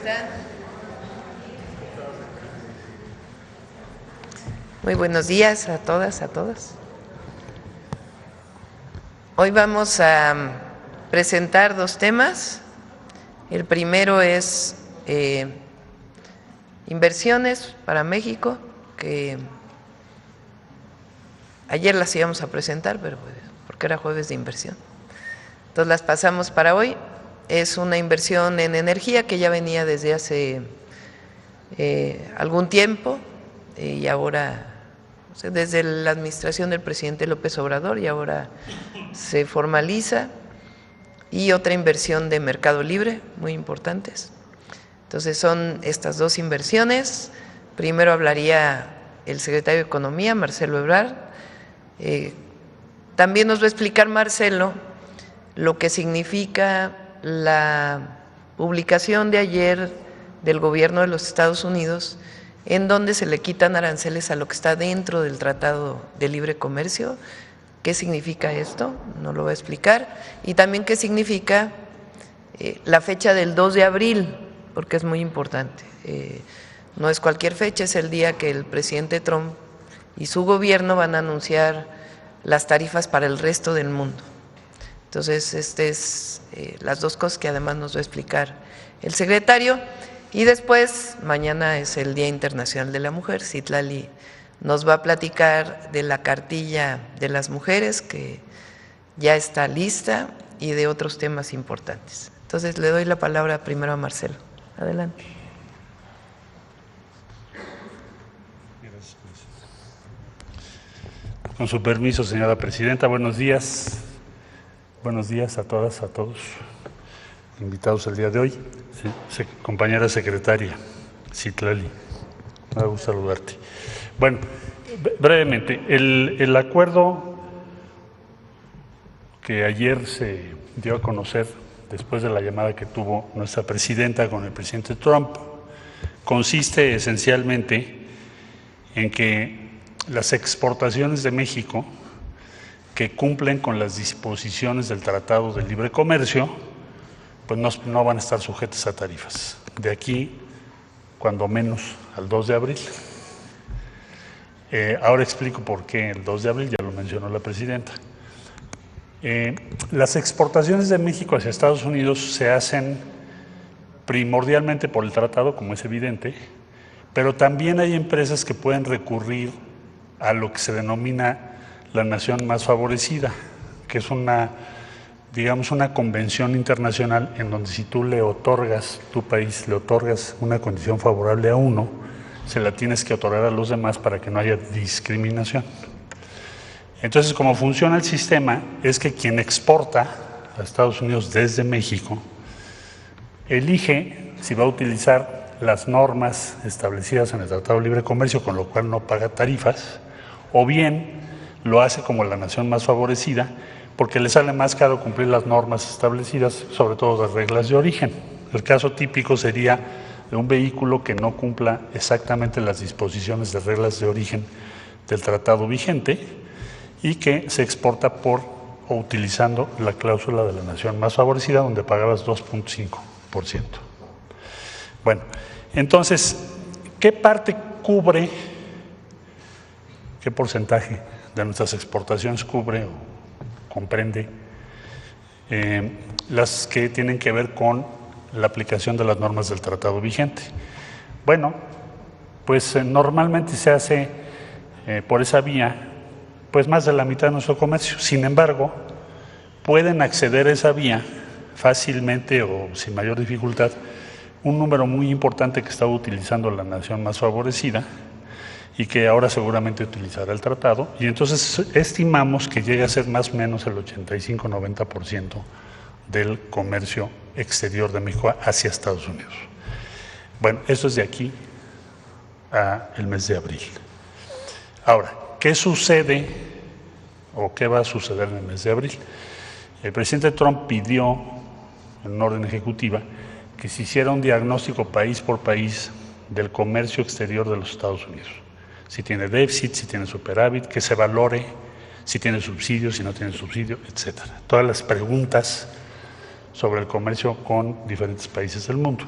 están? Muy buenos días a todas, a todos. Hoy vamos a presentar dos temas. El primero es inversiones para México, que ayer las íbamos a presentar, pero porque era jueves de inversión. Entonces las pasamos para hoy. Es una inversión en energía que ya venía desde hace algún tiempo y ahora, o sea, desde la administración del presidente López Obrador, y ahora se formaliza. Y otra inversión de Mercado Libre, muy importantes. Entonces son estas dos inversiones. Primero hablaría el secretario de Economía, Marcelo Ebrard. También nos va a explicar Marcelo lo que significa la publicación de ayer del gobierno de los Estados Unidos, en donde se le quitan aranceles a lo que está dentro del Tratado de Libre Comercio. ¿Qué significa esto? Nos lo va a explicar. Y también qué significa la fecha del 2 de abril, porque es muy importante. No es cualquier fecha, es el día que el presidente Trump y su gobierno van a anunciar las tarifas para el resto del mundo. Entonces, las dos cosas que además nos va a explicar el secretario. Y después, mañana es el Día Internacional de la Mujer. Citlali nos va a platicar de la cartilla de las mujeres, que ya está lista, y de otros temas importantes. Entonces, le doy la palabra primero a Marcelo. Adelante. Con su permiso, señora presidenta, buenos días. Buenos días a todas, a todos, invitados el día de hoy. Sí, compañera secretaria, Citlali, me da gusto saludarte. Bueno, brevemente, el acuerdo que ayer se dio a conocer después de la llamada que tuvo nuestra presidenta con el presidente Trump consiste esencialmente en que las exportaciones de México que cumplen con las disposiciones del Tratado de Libre Comercio, pues no van a estar sujetas a tarifas. De aquí, cuando menos, al 2 de abril. Ahora explico por qué el 2 de abril, ya lo mencionó la presidenta. Las exportaciones de México hacia Estados Unidos se hacen primordialmente por el tratado, como es evidente, pero también hay empresas que pueden recurrir a lo que se denomina la nación más favorecida, que es una convención internacional en donde si tú le otorgas, tu país le otorgas una condición favorable a uno, se la tienes que otorgar a los demás para que no haya discriminación. Entonces, como funciona el sistema, es que quien exporta a Estados Unidos desde México elige si va a utilizar las normas establecidas en el Tratado de Libre Comercio, con lo cual no paga tarifas, o bien lo hace como la nación más favorecida, porque le sale más caro cumplir las normas establecidas, sobre todo las reglas de origen. El caso típico sería de un vehículo que no cumpla exactamente las disposiciones de reglas de origen del tratado vigente y que se exporta o utilizando la cláusula de la nación más favorecida, donde pagabas 2.5%. Bueno, entonces, ¿qué parte cubre, qué porcentaje de nuestras exportaciones cubre o comprende las que tienen que ver con la aplicación de las normas del tratado vigente? Bueno, pues normalmente se hace por esa vía, pues más de la mitad de nuestro comercio. Sin embargo, pueden acceder a esa vía fácilmente o sin mayor dificultad un número muy importante que estaba utilizando la nación más favorecida y que ahora seguramente utilizará el tratado, y entonces estimamos que llegue a ser más o menos el 85-90% del comercio exterior de México hacia Estados Unidos. Bueno, eso es de aquí a el mes de abril. Ahora, ¿qué sucede o qué va a suceder en el mes de abril? El presidente Trump pidió, en una orden ejecutiva, que se hiciera un diagnóstico país por país del comercio exterior de los Estados Unidos. Si tiene déficit, si tiene superávit, que se valore si tiene subsidio, si no tiene subsidio, etcétera. Todas las preguntas sobre el comercio con diferentes países del mundo.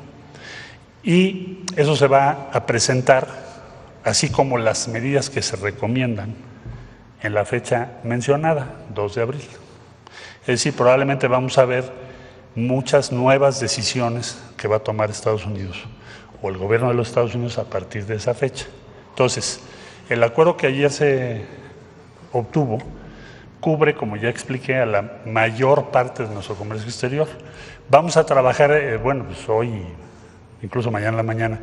Y eso se va a presentar, así como las medidas que se recomiendan en la fecha mencionada, 2 de abril. Es decir, probablemente vamos a ver muchas nuevas decisiones que va a tomar Estados Unidos o el gobierno de los Estados Unidos a partir de esa fecha. Entonces, el acuerdo que ayer se obtuvo cubre, como ya expliqué, a la mayor parte de nuestro comercio exterior. Vamos a trabajar, pues hoy, incluso mañana en la mañana,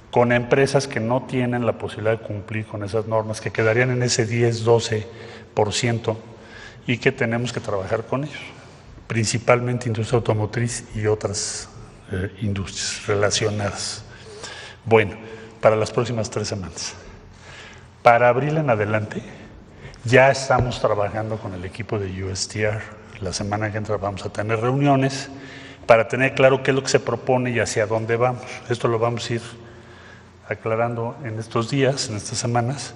con empresas que no tienen la posibilidad de cumplir con esas normas, que quedarían en ese 10-12% y que tenemos que trabajar con ellos, principalmente industria automotriz y otras industrias relacionadas. Bueno, para las próximas 3 semanas. Para abril en adelante, ya estamos trabajando con el equipo de USTR. La semana que entra vamos a tener reuniones para tener claro qué es lo que se propone y hacia dónde vamos. Esto lo vamos a ir aclarando en estos días, en estas semanas.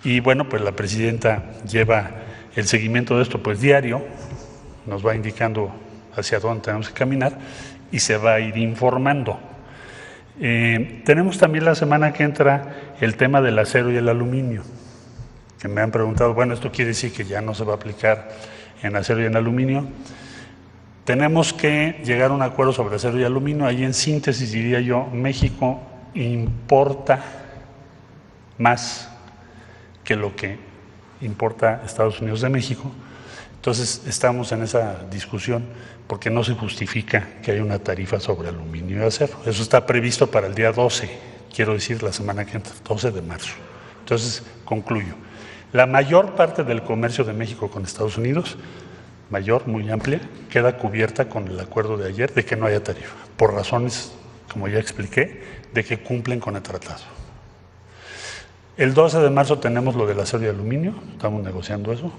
Y bueno, pues la presidenta lleva el seguimiento de esto pues diario, nos va indicando hacia dónde tenemos que caminar y se va a ir informando. Tenemos también la semana que entra el tema del acero y el aluminio, que me han preguntado, bueno, ¿esto quiere decir que ya no se va a aplicar en acero y en aluminio? Tenemos que llegar a un acuerdo sobre acero y aluminio. Ahí en síntesis diría yo, México importa más que lo que importa Estados Unidos de México. Entonces estamos en esa discusión porque no se justifica que haya una tarifa sobre aluminio y acero. Eso está previsto para el día 12, quiero decir la semana que entra, 12 de marzo. Entonces concluyo. La mayor parte del comercio de México con Estados Unidos, mayor, muy amplia, queda cubierta con el acuerdo de ayer de que no haya tarifa, por razones, como ya expliqué, de que cumplen con el tratado. El 12 de marzo tenemos lo del acero y aluminio, estamos negociando eso.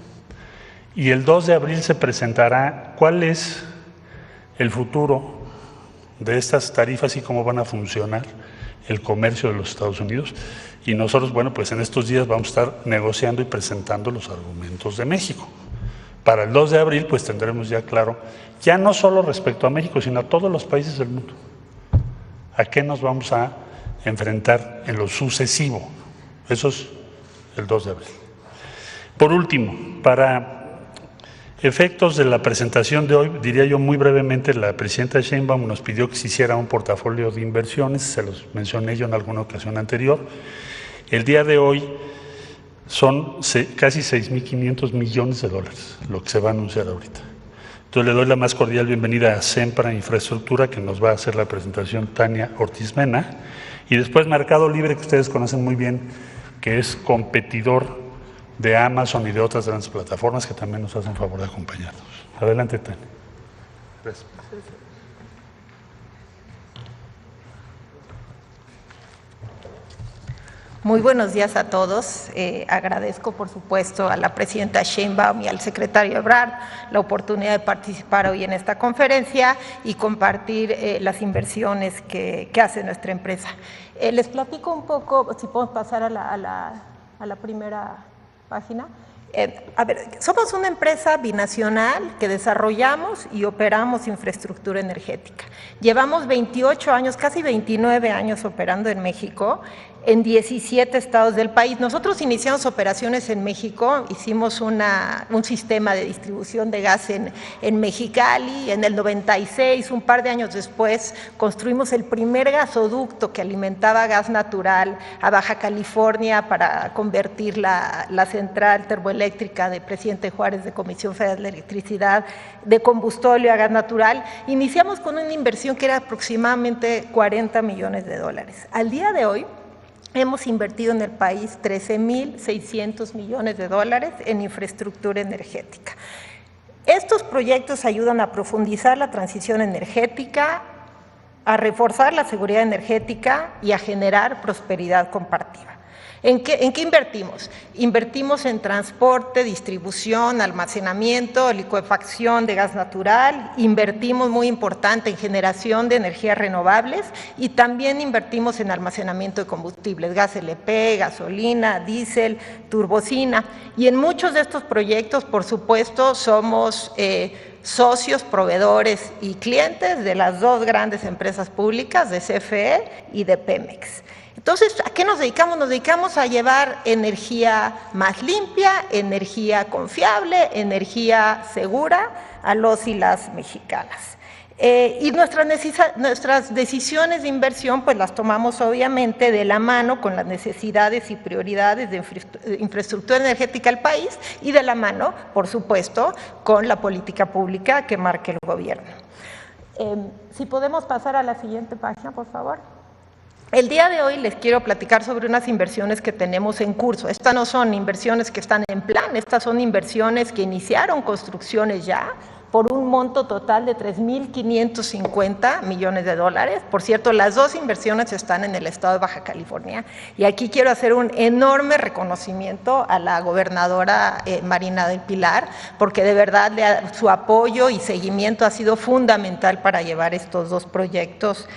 Y el 2 de abril se presentará cuál es el futuro de estas tarifas y cómo van a funcionar el comercio de los Estados Unidos. Y nosotros, bueno, pues en estos días vamos a estar negociando y presentando los argumentos de México. Para el 2 de abril, pues tendremos ya claro, ya no solo respecto a México, sino a todos los países del mundo, a qué nos vamos a enfrentar en lo sucesivo. Eso es el 2 de abril. Por último, para efectos de la presentación de hoy, diría yo muy brevemente, la presidenta Sheinbaum nos pidió que se hiciera un portafolio de inversiones, se los mencioné yo en alguna ocasión anterior. El día de hoy son casi 6.500 millones de dólares, lo que se va a anunciar ahorita. Entonces le doy la más cordial bienvenida a Sempra Infraestructura, que nos va a hacer la presentación Tania Ortiz Mena, y después Mercado Libre, que ustedes conocen muy bien, que es competidor de Amazon y de otras grandes plataformas que también nos hacen favor de acompañarnos. Adelante, Tania. Gracias. Muy buenos días a todos. Agradezco, por supuesto, a la presidenta Sheinbaum y al secretario Ebrard la oportunidad de participar hoy en esta conferencia y compartir las inversiones que hace nuestra empresa. Les platico un poco, si podemos pasar a la primera página. Somos una empresa binacional que desarrollamos y operamos infraestructura energética. Llevamos 28 años, casi 29 años operando en México, en 17 estados del país. Nosotros iniciamos operaciones en México, hicimos un sistema de distribución de gas en Mexicali. En el 96, un par de años después, construimos el primer gasoducto que alimentaba gas natural a Baja California para convertir la central termoeléctrica de Presidente Juárez de Comisión Federal de Electricidad de combustóleo a gas natural. Iniciamos con una inversión que era aproximadamente 40 millones de dólares. Al día de hoy, hemos invertido en el país 13.600 millones de dólares en infraestructura energética. Estos proyectos ayudan a profundizar la transición energética, a reforzar la seguridad energética y a generar prosperidad compartida. ¿En qué invertimos? Invertimos en transporte, distribución, almacenamiento, licuefacción de gas natural, invertimos muy importante en generación de energías renovables y también invertimos en almacenamiento de combustibles, gas LP, gasolina, diésel, turbocina. Y en muchos de estos proyectos, por supuesto, somos socios, proveedores y clientes de las dos grandes empresas públicas, de CFE y de Pemex. Entonces, ¿a qué nos dedicamos? Nos dedicamos a llevar energía más limpia, energía confiable, energía segura a los y las mexicanas. Y nuestras decisiones de inversión pues las tomamos obviamente de la mano con las necesidades y prioridades de infraestructura energética del país y de la mano, por supuesto, con la política pública que marque el gobierno. Si podemos pasar a la siguiente página, por favor. El día de hoy les quiero platicar sobre unas inversiones que tenemos en curso. Estas no son inversiones que están en plan, estas son inversiones que iniciaron construcciones ya, por un monto total de 3.550 millones de dólares. Por cierto, las dos inversiones están en el estado de Baja California y aquí quiero hacer un enorme reconocimiento a la gobernadora Marina del Pilar, porque de verdad su apoyo y seguimiento ha sido fundamental para llevar estos dos proyectos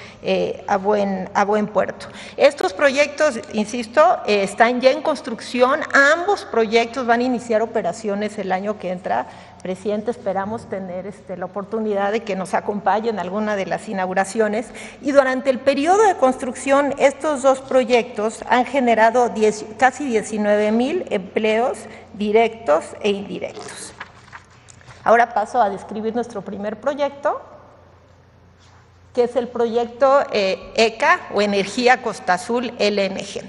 a buen puerto. Estos proyectos, insisto, están ya en construcción. Ambos proyectos van a iniciar operaciones el año que entra. Presidente, esperamos tener la oportunidad de que nos acompañe en alguna de las inauguraciones y durante el periodo de construcción estos dos proyectos han generado casi 19,000 empleos directos e indirectos. Ahora paso a describir nuestro primer proyecto, que es el proyecto ECA o Energía Costa Azul LNG.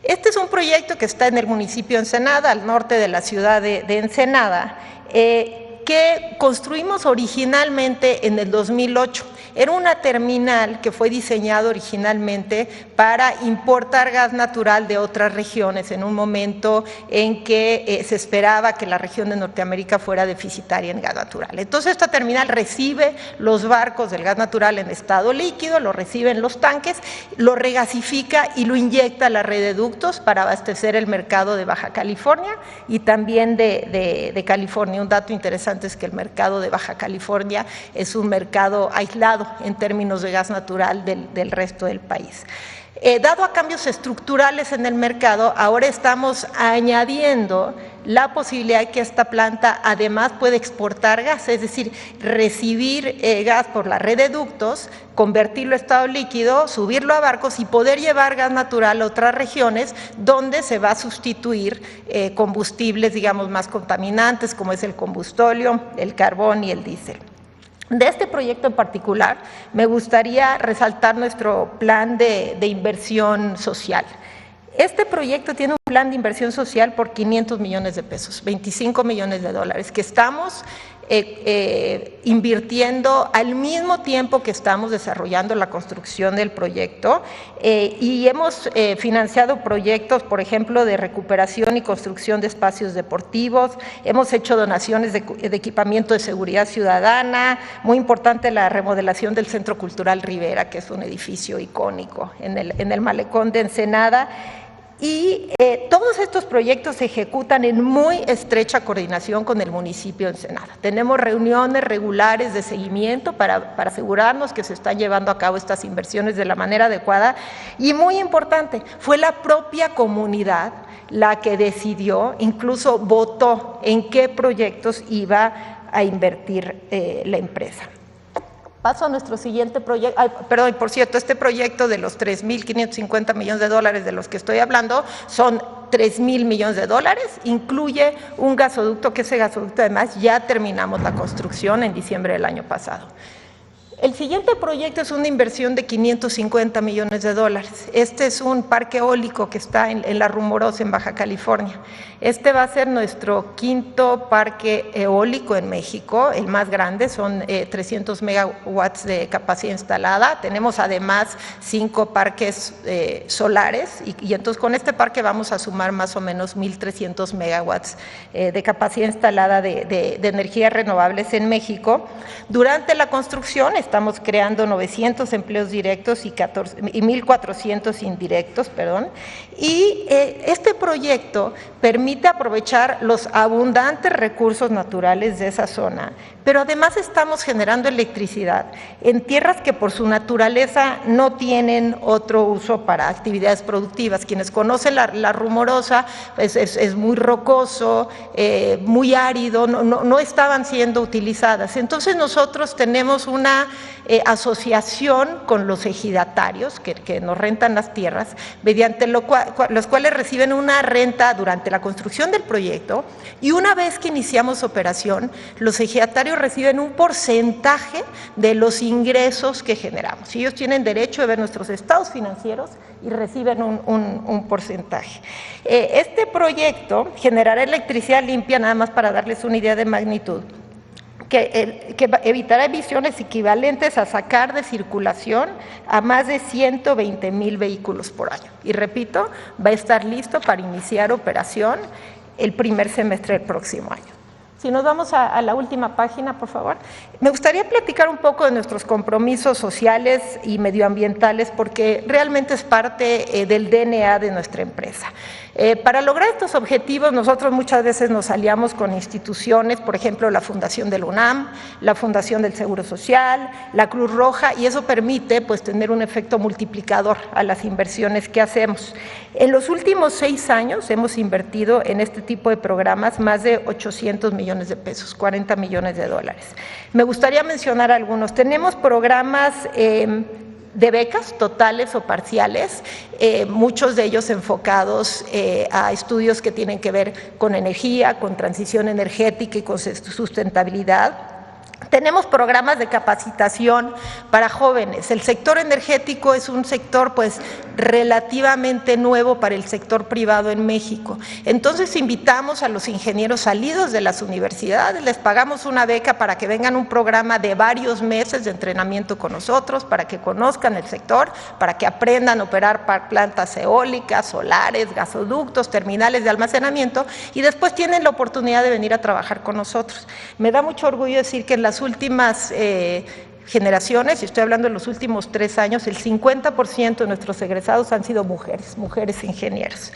Este es un proyecto que está en el municipio de Ensenada, al norte de la ciudad de Ensenada, que construimos originalmente en el 2008. Era una terminal que fue diseñada originalmente para importar gas natural de otras regiones en un momento en que se esperaba que la región de Norteamérica fuera deficitaria en gas natural. Entonces esta terminal recibe los barcos del gas natural en estado líquido, lo reciben los tanques, lo regasifica y lo inyecta a la red de ductos para abastecer el mercado de Baja California y también de California. Un dato interesante es que el mercado de Baja California es un mercado aislado en términos de gas natural del resto del país. Dado a cambios estructurales en el mercado, ahora estamos añadiendo la posibilidad de que esta planta además puede exportar gas, es decir, recibir gas por la red de ductos, convertirlo a estado líquido, subirlo a barcos y poder llevar gas natural a otras regiones donde se va a sustituir combustibles, digamos, más contaminantes, como es el combustóleo, el carbón y el diésel. De este proyecto en particular, me gustaría resaltar nuestro plan de inversión social. Este proyecto tiene un plan de inversión social por 500 millones de pesos, 25 millones de dólares, que estamos invirtiendo al mismo tiempo que estamos desarrollando la construcción del proyecto y hemos financiado proyectos, por ejemplo, de recuperación y construcción de espacios deportivos, hemos hecho donaciones de equipamiento de seguridad ciudadana, muy importante la remodelación del Centro Cultural Rivera, que es un edificio icónico en el malecón de Ensenada. Y todos estos proyectos se ejecutan en muy estrecha coordinación con el municipio de Ensenada. Tenemos reuniones regulares de seguimiento para asegurarnos que se están llevando a cabo estas inversiones de la manera adecuada y muy importante, fue la propia comunidad la que decidió, incluso votó en qué proyectos iba a invertir la empresa. Paso a nuestro siguiente proyecto. Perdón, por cierto, este proyecto de los 3.550 millones de dólares de los que estoy hablando son 3.000 millones de dólares, incluye un gasoducto, que ese gasoducto además ya terminamos la construcción en diciembre del año pasado. El siguiente proyecto es una inversión de 550 millones de dólares. Este es un parque eólico que está en La Rumorosa, en Baja California. Este va a ser nuestro quinto parque eólico en México, el más grande, son 300 megawatts de capacidad instalada. Tenemos además 5 parques solares y entonces con este parque vamos a sumar más o menos 1.300 megawatts de capacidad instalada de energías renovables en México. Durante la construcción está estamos creando 900 empleos directos y 1.400 indirectos, y este proyecto permite aprovechar los abundantes recursos naturales de esa zona, pero además estamos generando electricidad en tierras que por su naturaleza no tienen otro uso para actividades productivas. Quienes conocen la Rumorosa, es muy rocoso, muy árido, no estaban siendo utilizadas. Entonces nosotros tenemos una asociación con los ejidatarios que nos rentan las tierras, mediante los cuales reciben una renta durante la construcción del proyecto, y una vez que iniciamos operación, los ejidatarios reciben un porcentaje de los ingresos que generamos. Ellos tienen derecho a ver nuestros estados financieros y reciben un porcentaje. Este proyecto generará electricidad limpia, nada más para darles una idea de magnitud, que evitará emisiones equivalentes a sacar de circulación a más de 120,000 vehículos por año. Y repito, va a estar listo para iniciar operación el primer semestre del próximo año. Si nos vamos a la última página, por favor. Me gustaría platicar un poco de nuestros compromisos sociales y medioambientales, porque realmente es parte del DNA de nuestra empresa. Para lograr estos objetivos, nosotros muchas veces nos aliamos con instituciones, por ejemplo, la Fundación del UNAM, la Fundación del Seguro Social, la Cruz Roja, y eso permite pues tener un efecto multiplicador a las inversiones que hacemos. En los últimos 6 años hemos invertido en este tipo de programas más de 800 millones de pesos, 40 millones de dólares. Me gustaría mencionar algunos. Tenemos programas de becas totales o parciales, muchos de ellos enfocados a estudios que tienen que ver con energía, con transición energética y con sustentabilidad. Tenemos programas de capacitación para jóvenes. El sector energético es un sector pues relativamente nuevo para el sector privado en México. Entonces invitamos a los ingenieros salidos de las universidades, les pagamos una beca para que vengan a un programa de varios meses de entrenamiento con nosotros, para que conozcan el sector, para que aprendan a operar plantas eólicas, solares, gasoductos, terminales de almacenamiento, y después tienen la oportunidad de venir a trabajar con nosotros. Me da mucho orgullo decir que en las últimas generaciones, y estoy hablando de los últimos 3 años, el 50% de nuestros egresados han sido mujeres ingenieros.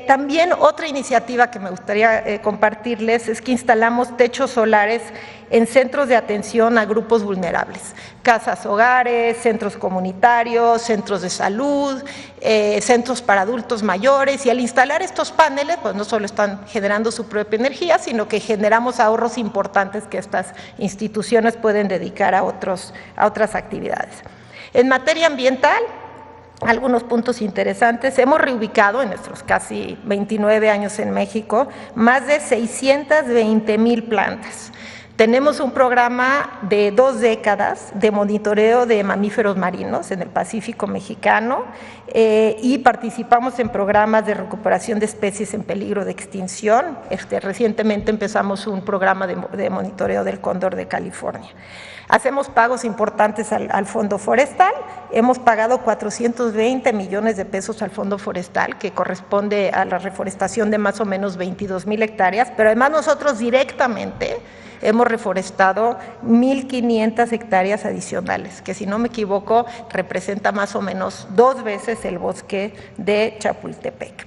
También otra iniciativa que me gustaría compartirles es que instalamos techos solares en centros de atención a grupos vulnerables, casas hogares, centros comunitarios, centros de salud, centros para adultos mayores, y al instalar estos paneles pues no solo están generando su propia energía, sino que generamos ahorros importantes que estas instituciones pueden dedicar a otras actividades. En materia ambiental, algunos puntos interesantes. Hemos reubicado en nuestros casi 29 años en México más de 620,000 plantas. Tenemos un programa de 2 décadas de monitoreo de mamíferos marinos en el Pacífico mexicano y participamos en programas de recuperación de especies en peligro de extinción. Recientemente empezamos un programa de monitoreo del cóndor de California. Hacemos pagos importantes al Fondo Forestal. Hemos pagado 420 millones de pesos al Fondo Forestal, que corresponde a la reforestación de más o menos 22,000 hectáreas, pero además nosotros directamente hemos reforestado 1,500 hectáreas adicionales, que si no me equivoco representa más o menos 2 veces el bosque de Chapultepec.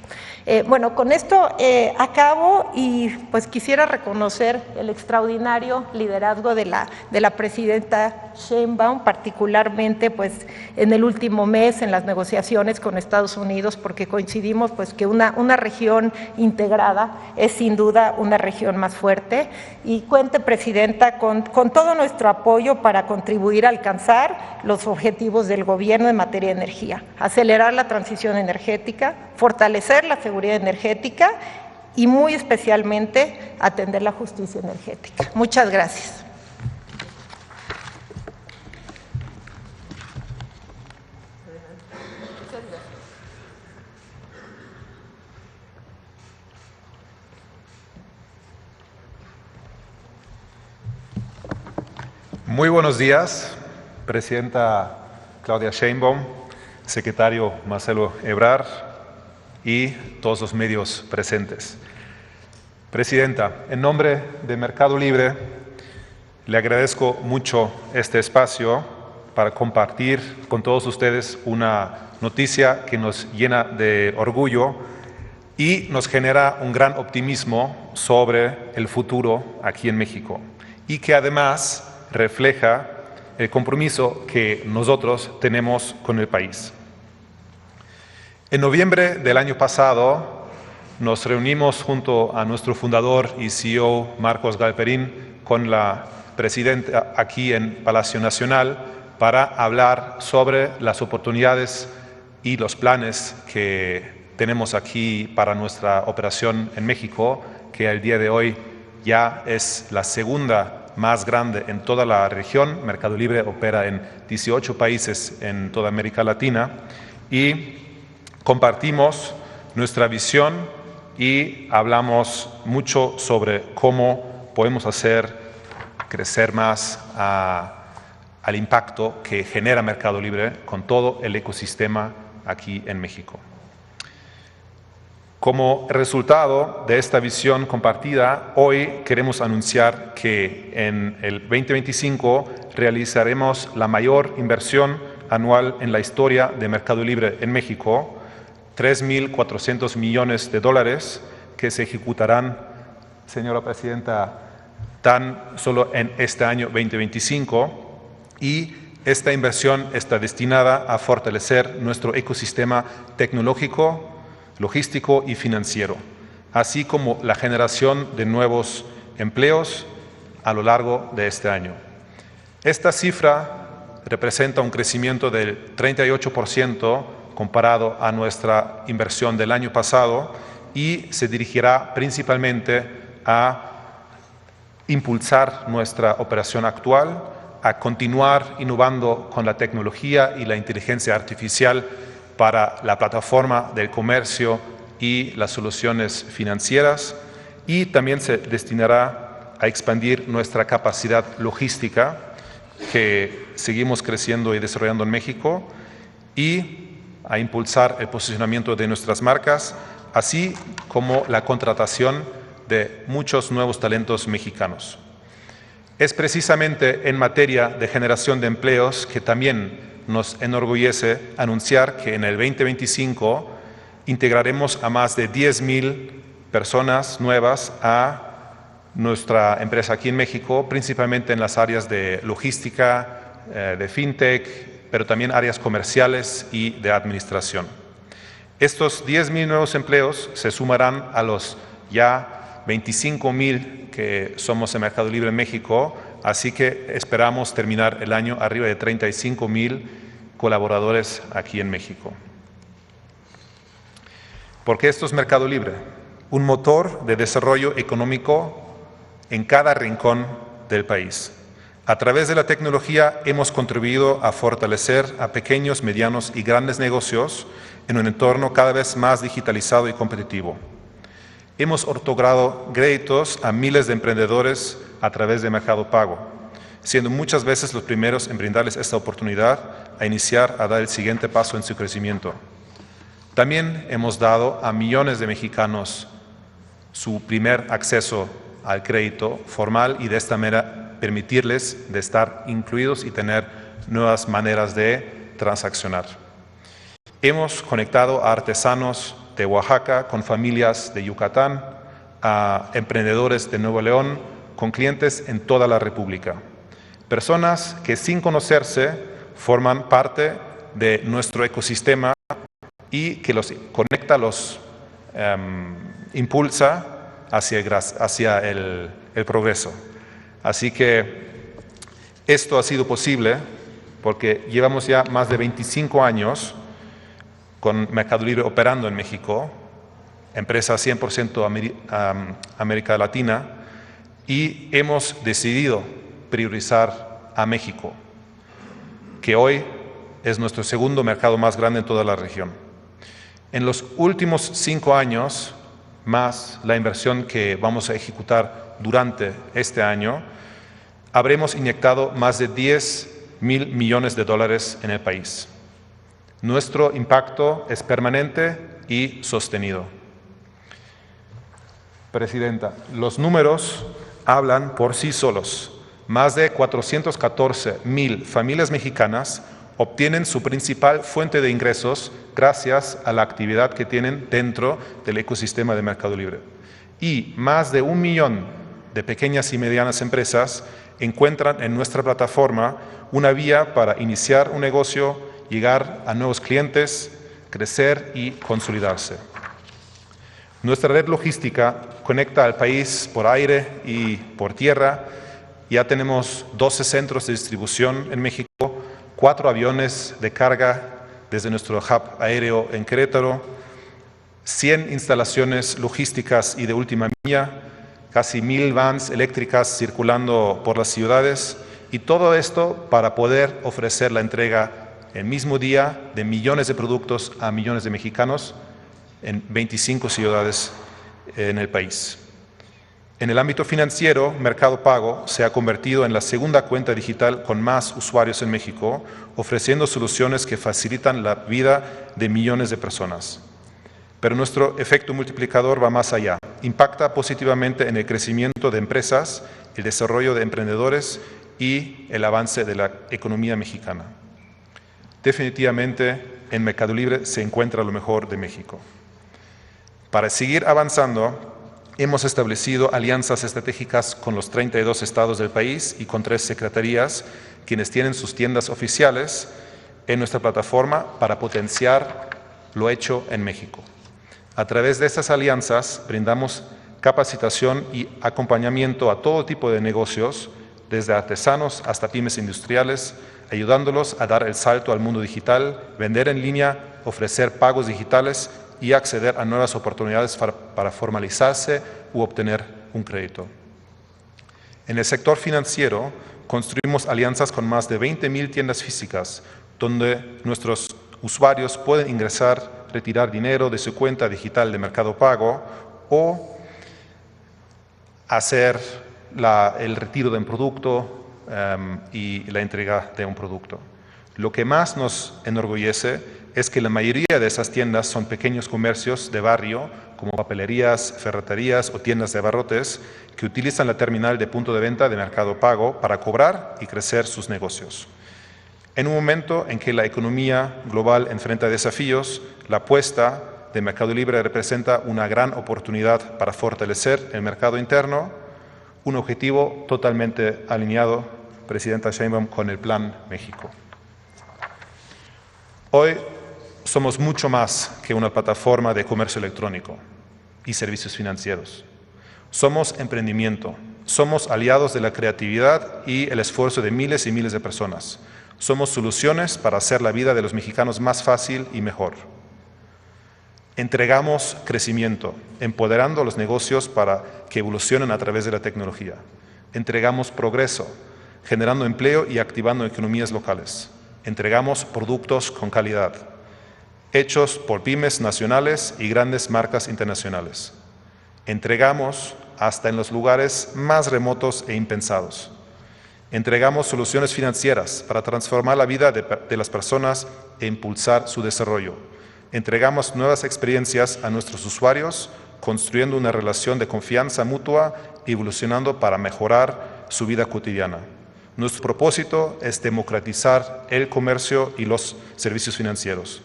Bueno, con esto acabo, y pues quisiera reconocer el extraordinario liderazgo de la presidenta Sheinbaum, particularmente pues en el último mes en las negociaciones con Estados Unidos, porque coincidimos pues que una región integrada es sin duda una región más fuerte, y cuente, presidenta, con todo nuestro apoyo para contribuir a alcanzar los objetivos del gobierno en materia de energía, acelerar la transición energética, fortalecer la seguridad energética y muy especialmente atender la justicia energética. Muchas gracias. Muy buenos días, presidenta Claudia Sheinbaum, secretario Marcelo Ebrard y todos los medios presentes. Presidenta, en nombre de Mercado Libre, Le agradezco mucho este espacio para compartir con todos ustedes una noticia que nos llena de orgullo y nos genera un gran optimismo sobre el futuro aquí en México y que además refleja el compromiso que nosotros tenemos con el país. En noviembre del año pasado nos reunimos junto a nuestro fundador y CEO Marcos Galperín con la presidenta aquí en Palacio Nacional para hablar sobre las oportunidades y los planes que tenemos aquí para nuestra operación en México, que al día de hoy ya es la segunda más grande en toda la región. Mercado Libre opera en 18 países en toda América Latina y compartimos nuestra visión y hablamos mucho sobre cómo podemos hacer crecer más al impacto que genera Mercado Libre con todo el ecosistema aquí en México. Como resultado de esta visión compartida, hoy queremos anunciar que en el 2025 realizaremos la mayor inversión anual en la historia de Mercado Libre en México, 3.400 millones de dólares que se ejecutarán, señora presidenta, tan solo en este año 2025, y esta inversión está destinada a fortalecer nuestro ecosistema tecnológico, logístico y financiero, así como la generación de nuevos empleos a lo largo de este año. Esta cifra representa un crecimiento del 38% comparado a nuestra inversión del año pasado y se dirigirá principalmente a impulsar nuestra operación actual, a continuar innovando con la tecnología y la inteligencia artificial para la plataforma del comercio y las soluciones financieras, y también se destinará a expandir nuestra capacidad logística que seguimos creciendo y desarrollando en México y a impulsar el posicionamiento de nuestras marcas, así como la contratación de muchos nuevos talentos mexicanos. Es precisamente en materia de generación de empleos que también nos enorgullece anunciar que en el 2025 integraremos a más de 10,000 personas nuevas a nuestra empresa aquí en México, principalmente en las áreas de logística, de fintech, pero también áreas comerciales y de administración. Estos 10,000 nuevos empleos se sumarán a los ya 25,000 que somos en Mercado Libre en México, así que esperamos terminar el año arriba de 35,000 colaboradores aquí en México. Porque esto es Mercado Libre, un motor de desarrollo económico en cada rincón del país. A través de la tecnología hemos contribuido a fortalecer a pequeños, medianos y grandes negocios en un entorno cada vez más digitalizado y competitivo. Hemos otorgado créditos a miles de emprendedores a través de Mercado Pago, siendo muchas veces los primeros en brindarles esta oportunidad a iniciar a dar el siguiente paso en su crecimiento. También hemos dado a millones de mexicanos su primer acceso al crédito formal y de esta manera permitirles de estar incluidos y tener nuevas maneras de transaccionar. Hemos conectado a artesanos de Oaxaca con familias de Yucatán, a emprendedores de Nuevo León, con clientes en toda la República. Personas que sin conocerse forman parte de nuestro ecosistema y que los conecta, los impulsa hacia el progreso. Así que esto ha sido posible porque llevamos ya más de 25 años con Mercado Libre operando en México, empresa 100% América Latina, y hemos decidido priorizar a México, que hoy es nuestro segundo mercado más grande en toda la región. En los últimos 5 años, más la inversión que vamos a ejecutar durante este año, habremos inyectado más de 10,000 millones de dólares en el país. Nuestro impacto es permanente y sostenido. Presidenta, los números hablan por sí solos. más de 414,000 familias mexicanas obtienen su principal fuente de ingresos gracias a la actividad que tienen dentro del ecosistema de Mercado Libre. Y más de 1 millón de pequeñas y medianas empresas encuentran en nuestra plataforma una vía para iniciar un negocio, llegar a nuevos clientes, crecer y consolidarse. Nuestra red logística conecta al país por aire y por tierra. Ya tenemos 12 centros de distribución en México, 4 aviones de carga desde nuestro hub aéreo en Querétaro, 100 instalaciones logísticas y de última milla, casi 1,000 vans eléctricas circulando por las ciudades, y todo esto para poder ofrecer la entrega el mismo día de millones de productos a millones de mexicanos en 25 ciudades en el país. En el ámbito financiero, Mercado Pago se ha convertido en la segunda cuenta digital con más usuarios en México, ofreciendo soluciones que facilitan la vida de millones de personas. Pero nuestro efecto multiplicador va más allá. Impacta positivamente en el crecimiento de empresas, el desarrollo de emprendedores y el avance de la economía mexicana. Definitivamente, en Mercado Libre se encuentra lo mejor de México. Para seguir avanzando, hemos establecido alianzas estratégicas con los 32 estados del país y con 3 secretarías, quienes tienen sus tiendas oficiales en nuestra plataforma para potenciar lo hecho en México. A través de estas alianzas brindamos capacitación y acompañamiento a todo tipo de negocios, desde artesanos hasta pymes industriales, ayudándolos a dar el salto al mundo digital, vender en línea, ofrecer pagos digitales y acceder a nuevas oportunidades para formalizarse u obtener un crédito. En el sector financiero, construimos alianzas con más de 20,000 tiendas físicas, donde nuestros usuarios pueden ingresar, retirar dinero de su cuenta digital de Mercado Pago o hacer el retiro de un producto y la entrega de un producto. Lo que más nos enorgullece es que la mayoría de esas tiendas son pequeños comercios de barrio, como papelerías, ferreterías o tiendas de abarrotes, que utilizan la terminal de punto de venta de Mercado Pago para cobrar y crecer sus negocios. En un momento en que la economía global enfrenta desafíos, la apuesta de Mercado Libre representa una gran oportunidad para fortalecer el mercado interno, un objetivo totalmente alineado, Presidenta Sheinbaum, con el Plan México. Hoy somos mucho más que una plataforma de comercio electrónico y servicios financieros. Somos emprendimiento, somos aliados de la creatividad y el esfuerzo de miles y miles de personas. Somos soluciones para hacer la vida de los mexicanos más fácil y mejor. Entregamos crecimiento, empoderando a los negocios para que evolucionen a través de la tecnología. Entregamos progreso, generando empleo y activando economías locales. Entregamos productos con calidad, hechos por pymes nacionales y grandes marcas internacionales. Entregamos hasta en los lugares más remotos e impensados. Entregamos soluciones financieras para transformar la vida de las personas e impulsar su desarrollo. Entregamos nuevas experiencias a nuestros usuarios, construyendo una relación de confianza mutua y evolucionando para mejorar su vida cotidiana. Nuestro propósito es democratizar el comercio y los servicios financieros,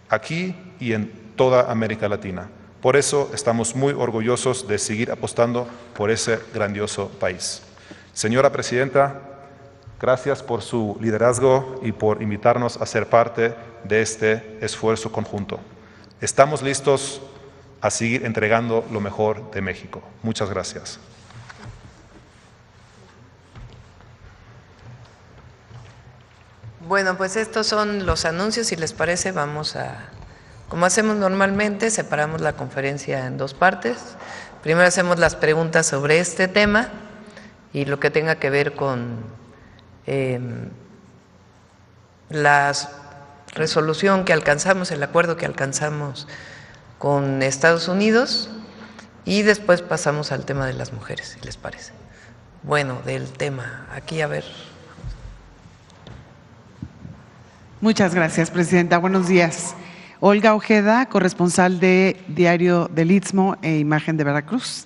aquí y en toda América Latina. Por eso estamos muy orgullosos de seguir apostando por ese grandioso país. Señora Presidenta, gracias por su liderazgo y por invitarnos a ser parte de este esfuerzo conjunto. Estamos listos a seguir entregando lo mejor de México. Muchas gracias. Bueno, pues estos son los anuncios. Si les parece, vamos a, como hacemos normalmente, separamos la conferencia en 2 partes. Primero hacemos las preguntas sobre este tema y lo que tenga que ver con la resolución que alcanzamos, el acuerdo que alcanzamos con Estados Unidos, y después pasamos al tema de las mujeres, si les parece. Bueno, del tema, aquí a ver. Muchas gracias, Presidenta. Buenos días. Olga Ojeda, corresponsal de Diario del Istmo e Imagen de Veracruz.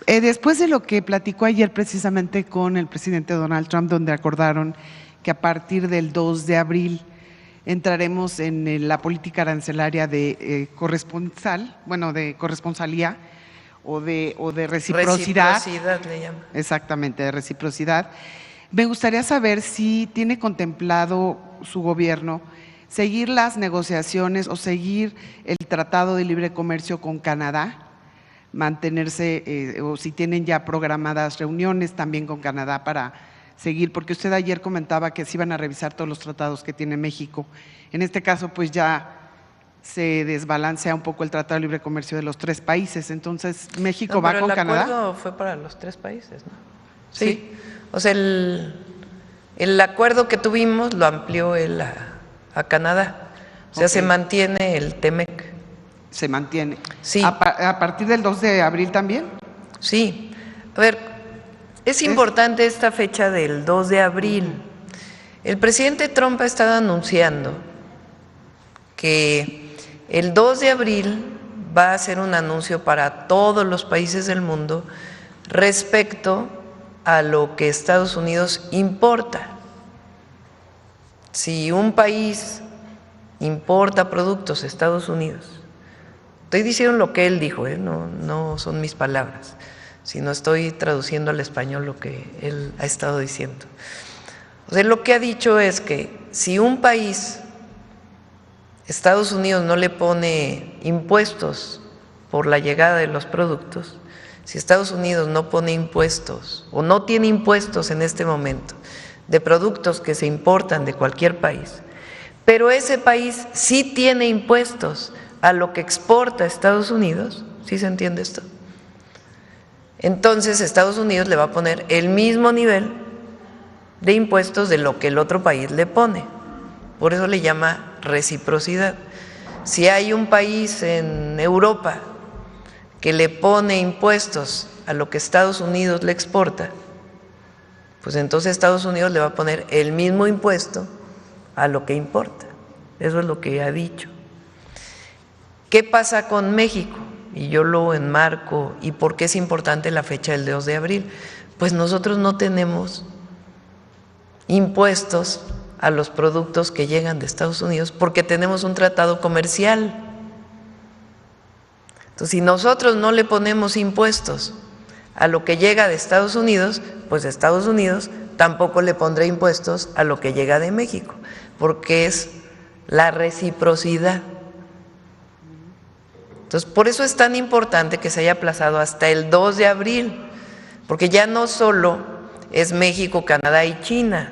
Después de lo que platicó ayer precisamente con el presidente Donald Trump, donde acordaron que a partir del 2 de abril entraremos en la política arancelaria de corresponsalía o de reciprocidad. Reciprocidad le llama. Exactamente, de reciprocidad. Me gustaría saber si tiene contemplado su gobierno seguir las negociaciones o seguir el Tratado de Libre Comercio con Canadá, mantenerse, o si tienen ya programadas reuniones también con Canadá para seguir, porque usted ayer comentaba que se iban a revisar todos los tratados que tiene México. En este caso, pues ya se desbalancea un poco el Tratado de Libre Comercio de los 3 países. Entonces, ¿México va con Canadá? El acuerdo fue para los 3 países, ¿no? Sí. O sea, el acuerdo que tuvimos lo amplió él a Canadá. O sea, se mantiene el TEMEC. Se mantiene. Sí. ¿A partir del 2 de abril también? Sí. A ver, es importante esta fecha del 2 de abril. El presidente Trump ha estado anunciando que el 2 de abril va a ser un anuncio para todos los países del mundo respecto a lo que Estados Unidos importa. Si un país importa productos a Estados Unidos, estoy diciendo lo que él dijo, no son mis palabras, sino estoy traduciendo al español lo que él ha estado diciendo. O sea, lo que ha dicho es que si un país, Estados Unidos, no le pone impuestos por la llegada de los productos, si Estados Unidos no pone impuestos o no tiene impuestos en este momento de productos que se importan de cualquier país, pero ese país sí tiene impuestos a lo que exporta a Estados Unidos, ¿sí se entiende esto? Entonces Estados Unidos le va a poner el mismo nivel de impuestos de lo que el otro país le pone. Por eso le llama reciprocidad. Si hay un país en Europa que le pone impuestos a lo que Estados Unidos le exporta, pues entonces Estados Unidos le va a poner el mismo impuesto a lo que importa. Eso es lo que ha dicho. ¿Qué pasa con México? Y yo lo enmarco, ¿y por qué es importante la fecha del 2 de abril? Pues nosotros no tenemos impuestos a los productos que llegan de Estados Unidos porque tenemos un tratado comercial. Entonces, si nosotros no le ponemos impuestos a lo que llega de Estados Unidos, pues Estados Unidos tampoco le pondrá impuestos a lo que llega de México, porque es la reciprocidad. Entonces, por eso es tan importante que se haya aplazado hasta el 2 de abril, porque ya no solo es México, Canadá y China,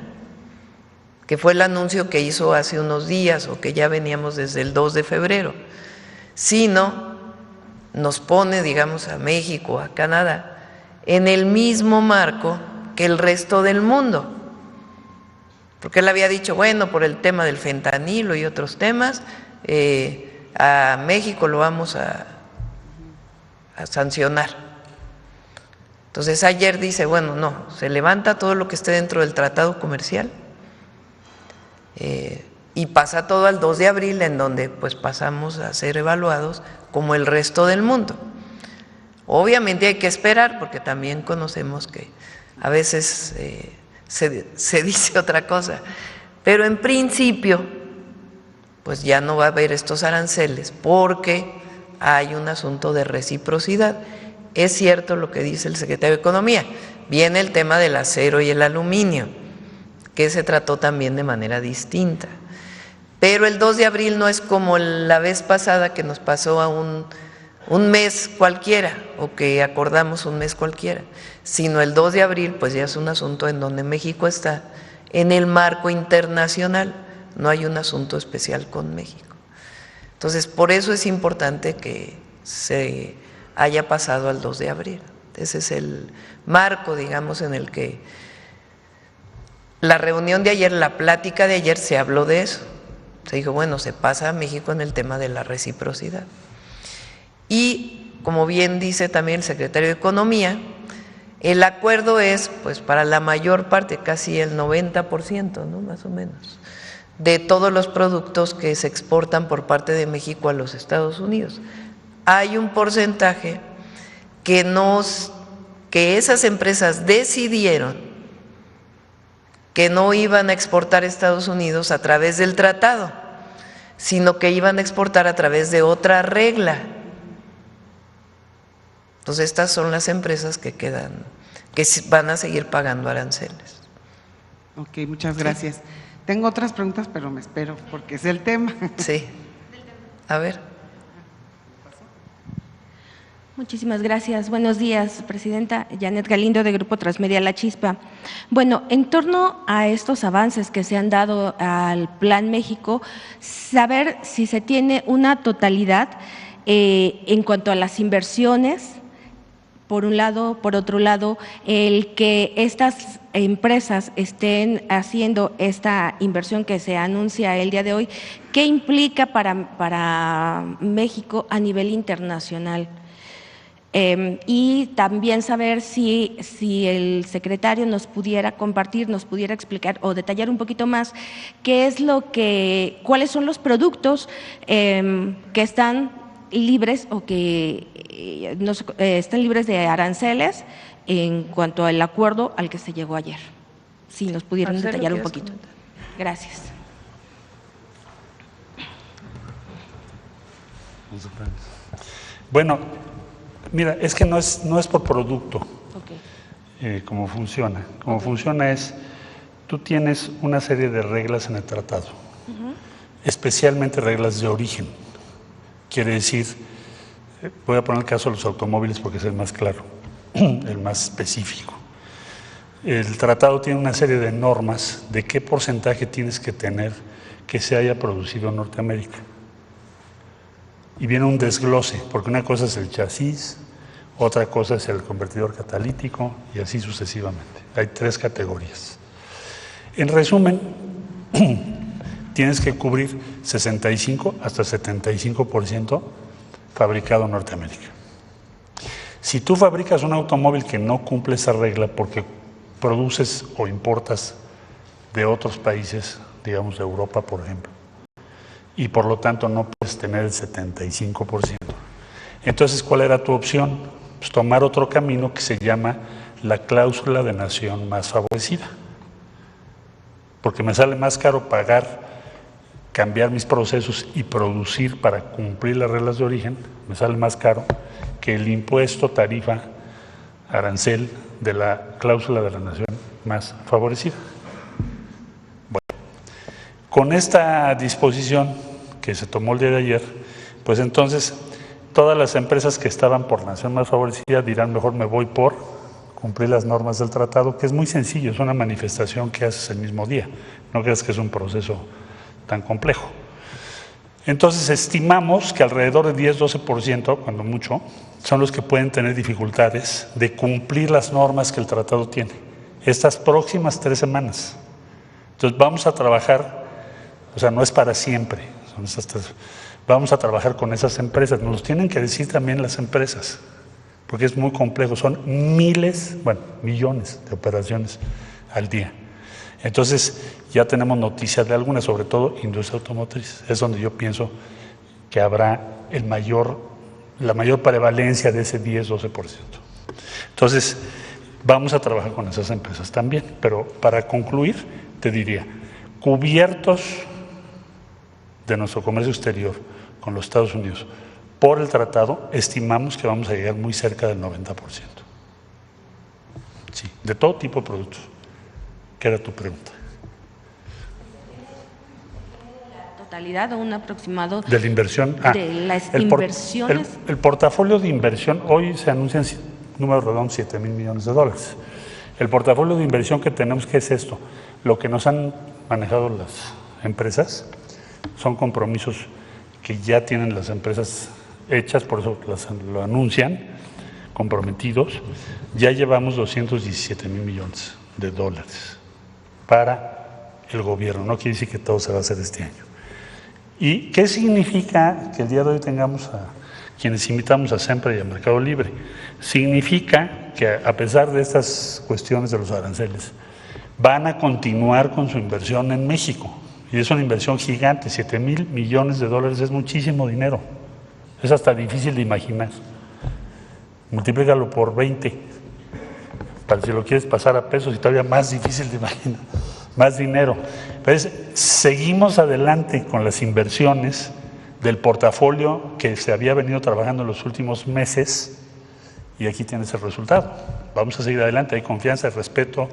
que fue el anuncio que hizo hace unos días o que ya veníamos desde el 2 de febrero, sino nos pone, digamos, a México, a Canadá, en el mismo marco que el resto del mundo. Porque él había dicho, bueno, por el tema del fentanilo y otros temas, a México lo vamos a sancionar. Entonces ayer dice, bueno, no, se levanta todo lo que esté dentro del tratado comercial y pasa todo al 2 de abril, en donde pues pasamos a ser evaluados como el resto del mundo. Obviamente hay que esperar, porque también conocemos que a veces se dice otra cosa, pero en principio pues ya no va a haber estos aranceles porque hay un asunto de reciprocidad. Es cierto lo que dice el secretario de Economía, viene el tema del acero y el aluminio, que se trató también de manera distinta, pero el 2 de abril no es como la vez pasada que nos pasó a un mes cualquiera o que acordamos un mes cualquiera, sino el 2 de abril pues ya es un asunto en donde México está en el marco internacional, no hay un asunto especial con México. Entonces, por eso es importante que se haya pasado al 2 de abril. Ese es el marco, digamos, en el que la reunión de ayer, la plática de ayer, se habló de eso. Se dijo, bueno, se pasa a México en el tema de la reciprocidad. Y, como bien dice también el secretario de Economía, el acuerdo es, pues, para la mayor parte, casi el 90%, ¿no? Más o menos, de todos los productos que se exportan por parte de México a los Estados Unidos. Hay un porcentaje que no que esas empresas decidieron que no iban a exportar a Estados Unidos a través del tratado, sino que iban a exportar a través de otra regla. Entonces estas son las empresas que quedan, que van a seguir pagando aranceles. Ok, muchas gracias. Tengo otras preguntas, pero me espero porque es el tema. Sí. A ver. Muchísimas gracias. Buenos días, Presidenta. Janet Galindo, de Grupo Transmedia La Chispa. Bueno, en torno a estos avances que se han dado al Plan México, saber si se tiene una totalidad en cuanto a las inversiones, por un lado, por otro lado, el que estas empresas estén haciendo esta inversión que se anuncia el día de hoy, ¿qué implica para México a nivel internacional? Y también saber si el secretario nos pudiera compartir, nos pudiera explicar o detallar un poquito más cuáles son los productos que están libres o que están libres de aranceles en cuanto al acuerdo al que se llegó ayer. Si nos pudieran detallar un poquito. Gracias. Bueno, mira, es que no es por producto. Okay. Cómo funciona. Cómo funciona es, tú tienes una serie de reglas en el tratado, especialmente reglas de origen. Quiere decir, voy a poner el caso de los automóviles porque es el más claro, el más específico. El tratado tiene una serie de normas de qué porcentaje tienes que tener que se haya producido en Norteamérica. Y viene un desglose, porque una cosa es el chasis, otra cosa es el convertidor catalítico y así sucesivamente. Hay 3 categorías. En resumen, tienes que cubrir 65 hasta 75% fabricado en Norteamérica. Si tú fabricas un automóvil que no cumple esa regla porque produces o importas de otros países, digamos de Europa, por ejemplo, y por lo tanto no puedes tener el 75%. Entonces, ¿cuál era tu opción? Pues tomar otro camino que se llama la cláusula de nación más favorecida. Porque me sale más caro cambiar mis procesos y producir para cumplir las reglas de origen, me sale más caro que el impuesto, tarifa, arancel de la cláusula de la nación más favorecida. Bueno, con esta disposición que se tomó el día de ayer, pues entonces todas las empresas que estaban por nación más favorecida dirán, mejor me voy por cumplir las normas del tratado, que es muy sencillo, es una manifestación que haces el mismo día, no creas que es un proceso tan complejo. Entonces estimamos que alrededor de 10-12%, cuando mucho, son los que pueden tener dificultades de cumplir las normas que el tratado tiene, estas próximas 3 semanas. Entonces vamos a trabajar, o sea, no es para siempre, son esas 3, vamos a trabajar con esas empresas, nos los tienen que decir también las empresas, porque es muy complejo, son millones de operaciones al día. Entonces, ya tenemos noticias de algunas, sobre todo industria automotriz. Es donde yo pienso que habrá la mayor prevalencia de ese 10-12%. Entonces, vamos a trabajar con esas empresas también. Pero para concluir, te diría, cubiertos de nuestro comercio exterior con los Estados Unidos por el tratado, estimamos que vamos a llegar muy cerca del 90%. Sí, de todo tipo de productos. ¿Qué era tu pregunta? ¿Totalidad o un aproximado de la inversión? De las inversiones. El portafolio de inversión, hoy se anuncian números redondos, $7,000 millones. El portafolio de inversión que tenemos, ¿qué es esto? Lo que nos han manejado las empresas son compromisos que ya tienen las empresas hechas, por eso lo anuncian, comprometidos. Ya llevamos $217,000 millones para el gobierno, no quiere decir que todo se va a hacer este año. ¿Y qué significa que el día de hoy tengamos a quienes invitamos a SEMPRE y a Mercado Libre? Significa que a pesar de estas cuestiones de los aranceles, van a continuar con su inversión en México. Y es una inversión gigante, $7,000 millones, es muchísimo dinero. Es hasta difícil de imaginar. Multiplícalo por 20 para si lo quieres pasar a pesos y todavía más difícil de imaginar, más dinero. Entonces, seguimos adelante con las inversiones del portafolio que se había venido trabajando en los últimos meses y aquí tienes el resultado. Vamos a seguir adelante, hay confianza, hay respeto,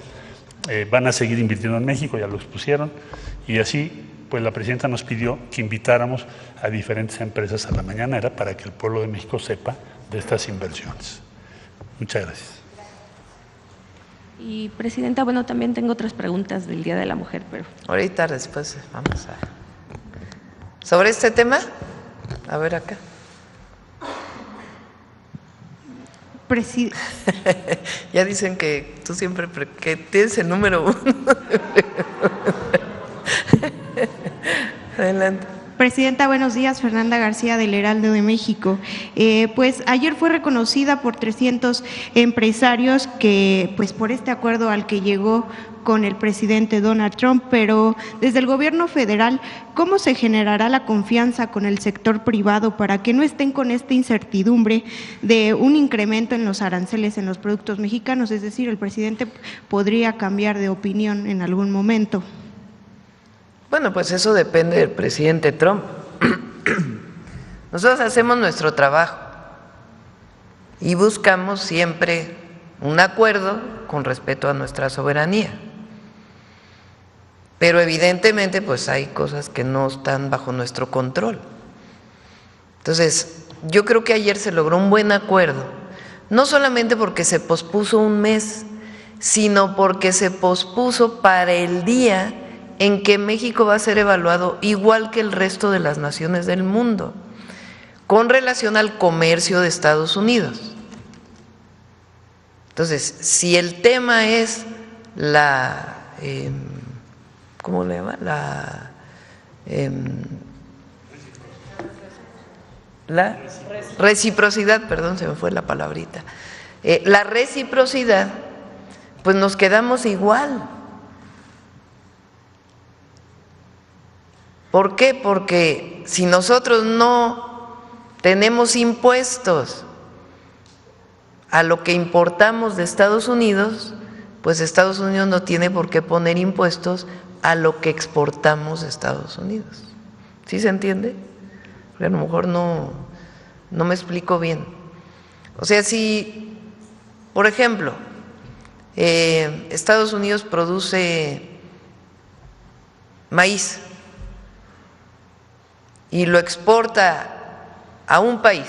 van a seguir invirtiendo en México, ya lo expusieron, y así pues la presidenta nos pidió que invitáramos a diferentes empresas a la mañanera para que el pueblo de México sepa de estas inversiones. Muchas gracias. Y presidenta, bueno, también tengo otras preguntas del Día de la Mujer, pero… Ahorita después vamos a… ¿Sobre este tema? A ver acá. Ya dicen que tú siempre que tienes el número 1. Adelante. Presidenta, buenos días. Fernanda García del Heraldo de México. Pues ayer fue reconocida por 300 empresarios que, pues por este acuerdo al que llegó con el presidente Donald Trump, pero desde el gobierno federal, ¿cómo se generará la confianza con el sector privado para que no estén con esta incertidumbre de un incremento en los aranceles en los productos mexicanos? Es decir, el presidente podría cambiar de opinión en algún momento. Bueno, pues eso depende del presidente Trump. Nosotros hacemos nuestro trabajo y buscamos siempre un acuerdo con respeto a nuestra soberanía. Pero evidentemente pues hay cosas que no están bajo nuestro control. Entonces, yo creo que ayer se logró un buen acuerdo, no solamente porque se pospuso un mes, sino porque se pospuso para el día en que México va a ser evaluado igual que el resto de las naciones del mundo, con relación al comercio de Estados Unidos. Entonces, si el tema es la, ¿cómo le llama? La reciprocidad, perdón, se me fue la palabrita. La reciprocidad, pues nos quedamos igual. ¿Por qué? Porque si nosotros no tenemos impuestos a lo que importamos de Estados Unidos, pues Estados Unidos no tiene por qué poner impuestos a lo que exportamos de Estados Unidos. ¿Sí se entiende? Porque a lo mejor no me explico bien. O sea, si, por ejemplo, Estados Unidos produce maíz y lo exporta a un país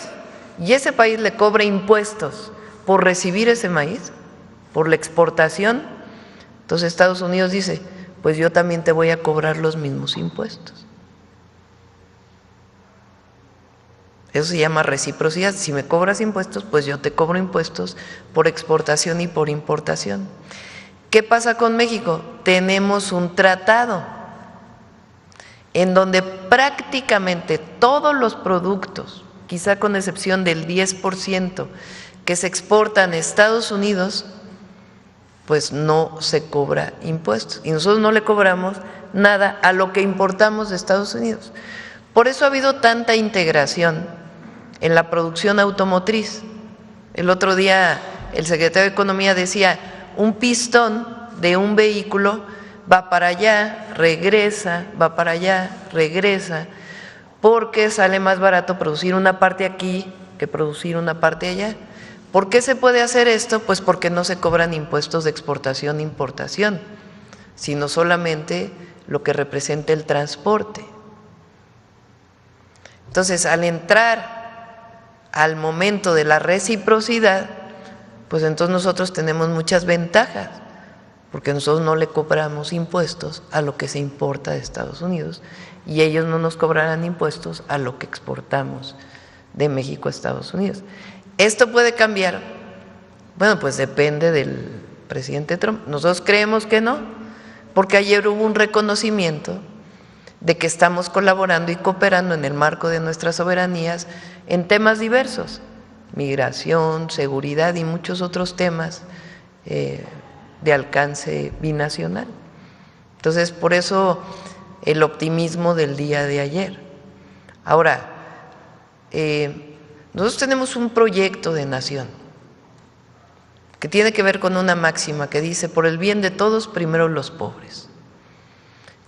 y ese país le cobra impuestos por recibir ese maíz, por la exportación, entonces Estados Unidos dice, pues yo también te voy a cobrar los mismos impuestos. Eso se llama reciprocidad. Si me cobras impuestos, pues yo te cobro impuestos por exportación y por importación. ¿Qué pasa con México? Tenemos un tratado en donde prácticamente todos los productos, quizá con excepción del 10% que se exportan a Estados Unidos, pues no se cobra impuestos. Y nosotros no le cobramos nada a lo que importamos de Estados Unidos. Por eso ha habido tanta integración en la producción automotriz. El otro día el secretario de Economía decía, un pistón de un vehículo va para allá, regresa, va para allá, regresa, porque sale más barato producir una parte aquí que producir una parte allá. ¿Por qué se puede hacer esto? Pues porque no se cobran impuestos de exportación e importación, sino solamente lo que representa el transporte. Entonces, al entrar al momento de la reciprocidad, pues entonces nosotros tenemos muchas ventajas, porque nosotros no le cobramos impuestos a lo que se importa de Estados Unidos y ellos no nos cobrarán impuestos a lo que exportamos de México a Estados Unidos. ¿Esto puede cambiar? Bueno, pues depende del presidente Trump. Nosotros creemos que no, porque ayer hubo un reconocimiento de que estamos colaborando y cooperando en el marco de nuestras soberanías en temas diversos, migración, seguridad y muchos otros temas de alcance binacional. Entonces, por eso el optimismo del día de ayer. Ahora, nosotros tenemos un proyecto de nación que tiene que ver con una máxima que dice, por el bien de todos, primero los pobres,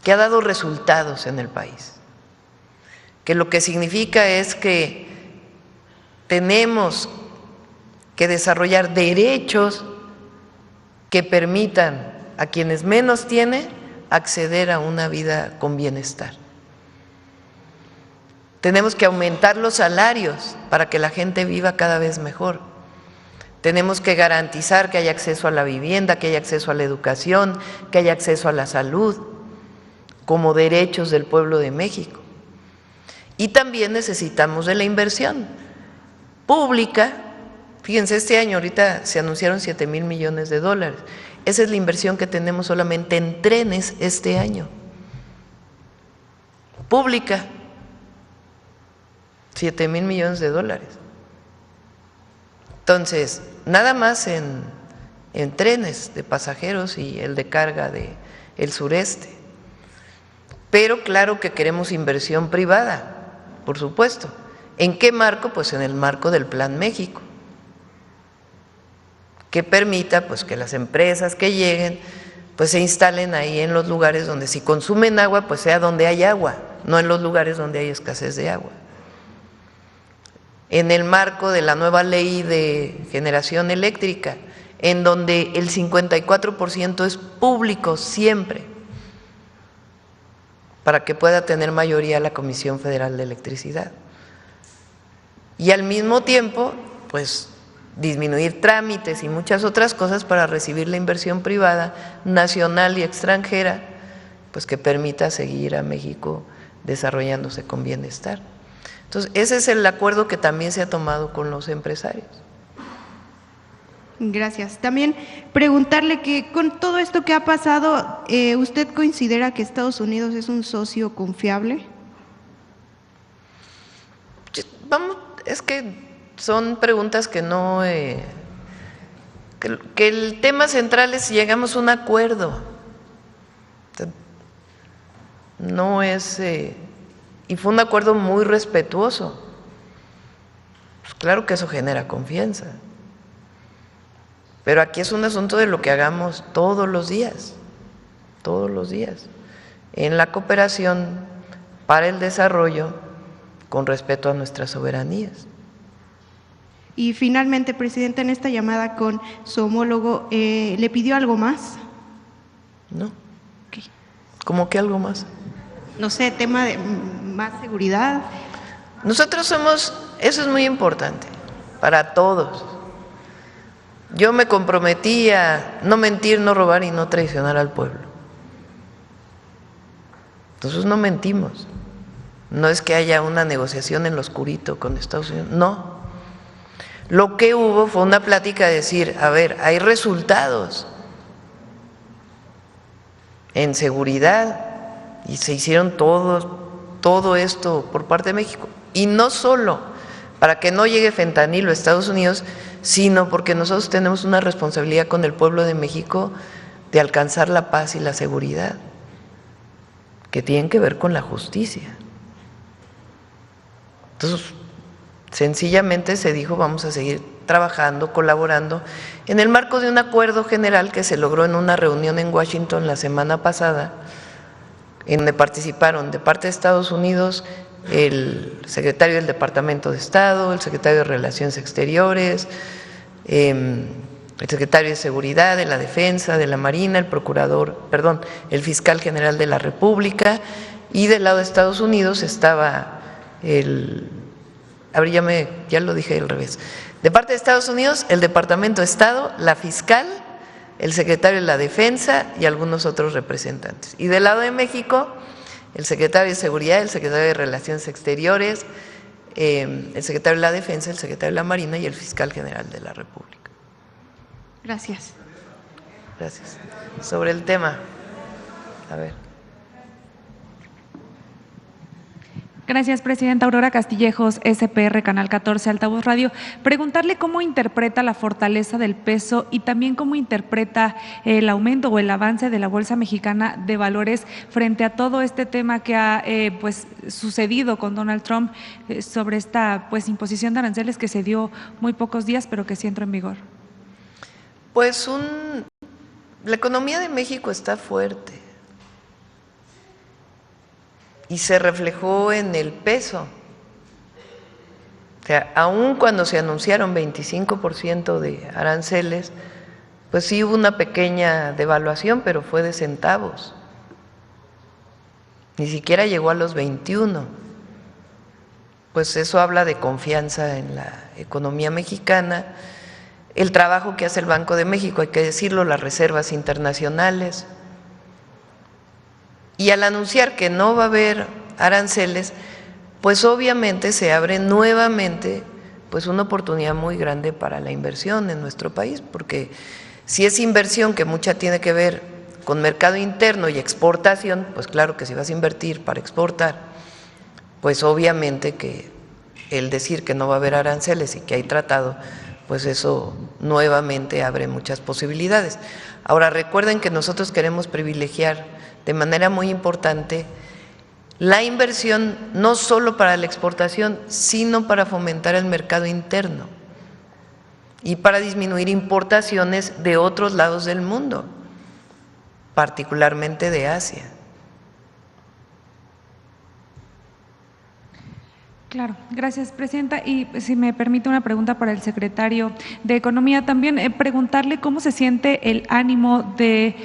que ha dado resultados en el país, que lo que significa es que tenemos que desarrollar derechos que permitan a quienes menos tienen acceder a una vida con bienestar. Tenemos que aumentar los salarios para que la gente viva cada vez mejor. Tenemos que garantizar que haya acceso a la vivienda, que haya acceso a la educación, que haya acceso a la salud, como derechos del pueblo de México. Y también necesitamos de la inversión pública. Fíjense, este año ahorita se anunciaron 7,000 millones de dólares. Esa es la inversión que tenemos solamente en trenes este año. Pública, 7,000 millones de dólares. Entonces, nada más en trenes de pasajeros y el de carga del sureste. Pero claro que queremos inversión privada, por supuesto. ¿En qué marco? Pues en el marco del Plan México, que permita pues que las empresas que lleguen pues se instalen ahí en los lugares donde si consumen agua pues sea donde hay agua, no en los lugares donde hay escasez de agua. En el marco de la nueva ley de generación eléctrica, en donde el 54% es público siempre, para que pueda tener mayoría la Comisión Federal de Electricidad. Y al mismo tiempo, pues disminuir trámites y muchas otras cosas para recibir la inversión privada, nacional y extranjera, pues que permita seguir a México desarrollándose con bienestar. Entonces, ese es el acuerdo que también se ha tomado con los empresarios. Gracias. También preguntarle que con todo esto que ha pasado, ¿usted considera que Estados Unidos es un socio confiable? Vamos, es que son preguntas que no… que el tema central es si llegamos a un acuerdo. No es… y fue un acuerdo muy respetuoso. Pues claro que eso genera confianza. Pero aquí es un asunto de lo que hagamos todos los días, en la cooperación para el desarrollo con respeto a nuestras soberanías. Y finalmente, Presidenta, en esta llamada con su homólogo, ¿le pidió algo más? No. Okay. ¿Cómo que algo más? No sé, tema de más seguridad. Nosotros somos, eso es muy importante para todos. Yo me comprometí a no mentir, no robar y no traicionar al pueblo. Entonces no mentimos. No es que haya una negociación en lo oscurito con Estados Unidos, no. Lo que hubo fue una plática de decir, a ver, hay resultados en seguridad y se hicieron todo esto por parte de México. Y no solo para que no llegue fentanilo a Estados Unidos, sino porque nosotros tenemos una responsabilidad con el pueblo de México de alcanzar la paz y la seguridad, que tienen que ver con la justicia. Entonces, sencillamente se dijo, vamos a seguir trabajando, colaborando, en el marco de un acuerdo general que se logró en una reunión en Washington la semana pasada, en donde participaron de parte de Estados Unidos el secretario del Departamento de Estado, el secretario de Relaciones Exteriores, el secretario de Seguridad, de la Defensa, de la Marina, el fiscal general de la República, y del lado de Estados Unidos estaba ya lo dije al revés, de parte de Estados Unidos, el Departamento de Estado, la fiscal, el secretario de la Defensa y algunos otros representantes. Y del lado de México, el secretario de Seguridad, el secretario de Relaciones Exteriores, el secretario de la Defensa, el secretario de la Marina y el fiscal general de la República. Gracias. Gracias. Sobre el tema, a ver. Gracias, Presidenta. Aurora Castillejos, SPR, Canal 14, Altavoz Radio. Preguntarle cómo interpreta la fortaleza del peso y también cómo interpreta el aumento o el avance de la Bolsa Mexicana de Valores frente a todo este tema que ha sucedido con Donald Trump sobre esta imposición de aranceles que se dio muy pocos días, pero que sí entró en vigor. Pues la economía de México está fuerte y se reflejó en el peso. O sea, aun cuando se anunciaron 25% de aranceles, pues sí hubo una pequeña devaluación, pero fue de centavos. Ni siquiera llegó a los 21. Pues eso habla de confianza en la economía mexicana, el trabajo que hace el Banco de México, hay que decirlo, las reservas internacionales. Y al anunciar que no va a haber aranceles, pues obviamente se abre nuevamente pues una oportunidad muy grande para la inversión en nuestro país, porque si es inversión que mucha tiene que ver con mercado interno y exportación, pues claro que si vas a invertir para exportar, pues obviamente que el decir que no va a haber aranceles y que hay tratado, pues eso nuevamente abre muchas posibilidades. Ahora recuerden que nosotros queremos privilegiar de manera muy importante la inversión no solo para la exportación, sino para fomentar el mercado interno y para disminuir importaciones de otros lados del mundo, particularmente de Asia. Claro, gracias, presidenta. Y si me permite una pregunta para el secretario de Economía, también preguntarle cómo se siente el ánimo de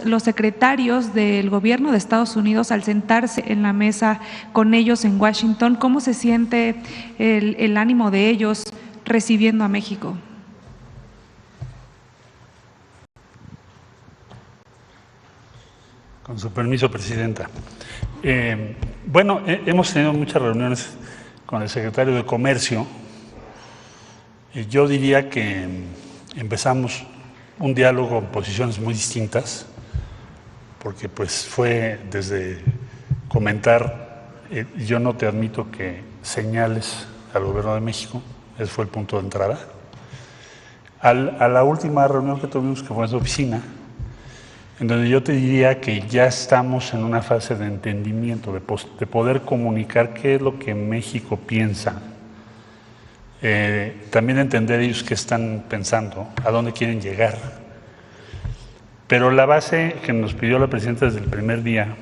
los secretarios del gobierno de Estados Unidos al sentarse en la mesa con ellos en Washington, cómo se siente el ánimo de ellos recibiendo a México. Con su permiso, presidenta. Bueno, hemos tenido muchas reuniones con el secretario de Comercio. Yo diría que empezamos un diálogo en posiciones muy distintas, porque pues fue desde comentar, yo no te admito que señales al gobierno de México, ese fue el punto de entrada. A la última reunión que tuvimos, que fue en su oficina, en donde yo te diría que ya estamos en una fase de entendimiento, de poder comunicar qué es lo que México piensa, también entender ellos qué están pensando, a dónde quieren llegar. Pero la base que nos pidió la presidenta desde el primer día,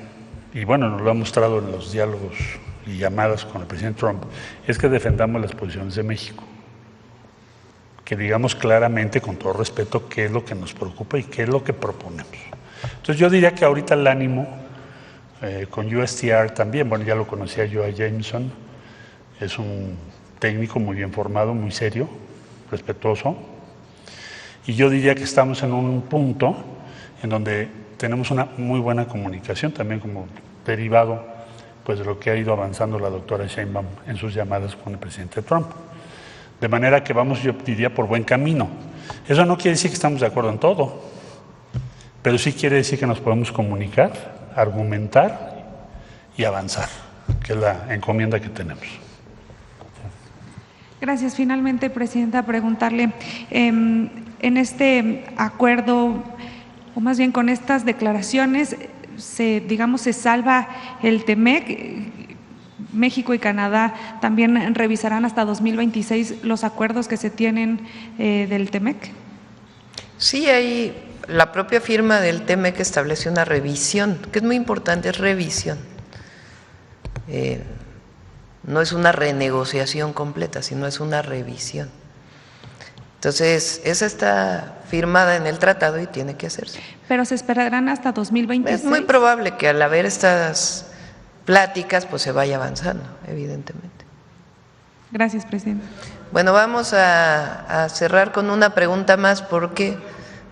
y bueno, nos lo ha mostrado en los diálogos y llamadas con el presidente Trump, es que defendamos las posiciones de México, que digamos claramente, con todo respeto, qué es lo que nos preocupa y qué es lo que proponemos. Entonces yo diría que ahorita el ánimo con USTR también, bueno, ya lo conocía yo a Jameson, es un técnico muy bien formado, muy serio, respetuoso, y yo diría que estamos en un punto en donde tenemos una muy buena comunicación, también como derivado pues, de lo que ha ido avanzando la doctora Sheinbaum en sus llamadas con el presidente Trump. De manera que vamos, yo diría, por buen camino. Eso no quiere decir que estamos de acuerdo en todo, pero sí quiere decir que nos podemos comunicar, argumentar y avanzar, que es la encomienda que tenemos. Gracias. Finalmente, presidenta, preguntarle, en este acuerdo, o más bien con estas declaraciones, se salva el TEMEC. México y Canadá también revisarán hasta 2026 los acuerdos que se tienen del TEMEC. Sí, hay la propia firma del TEMEC establece una revisión, que es muy importante, es revisión. No es una renegociación completa, sino es una revisión. Entonces, esa está firmada en el tratado y tiene que hacerse. Pero se esperarán hasta 2026. Es muy probable que al haber estas pláticas, pues se vaya avanzando, evidentemente. Gracias, presidenta. Bueno, vamos a cerrar con una pregunta más porque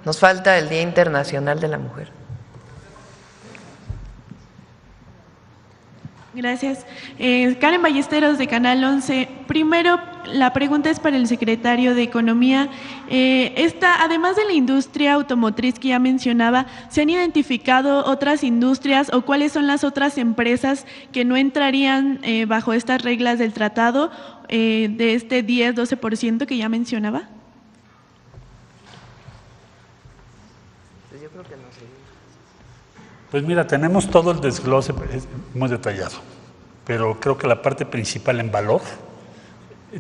nos falta el Día Internacional de la Mujer. Gracias. Karen Ballesteros, de Canal 11. Primero, la pregunta es para el secretario de Economía. Además de la industria automotriz que ya mencionaba, ¿se han identificado otras industrias o cuáles son las otras empresas que no entrarían bajo estas reglas del tratado de este 10-12% que ya mencionaba? Pues mira, tenemos todo el desglose muy detallado, pero creo que la parte principal en valor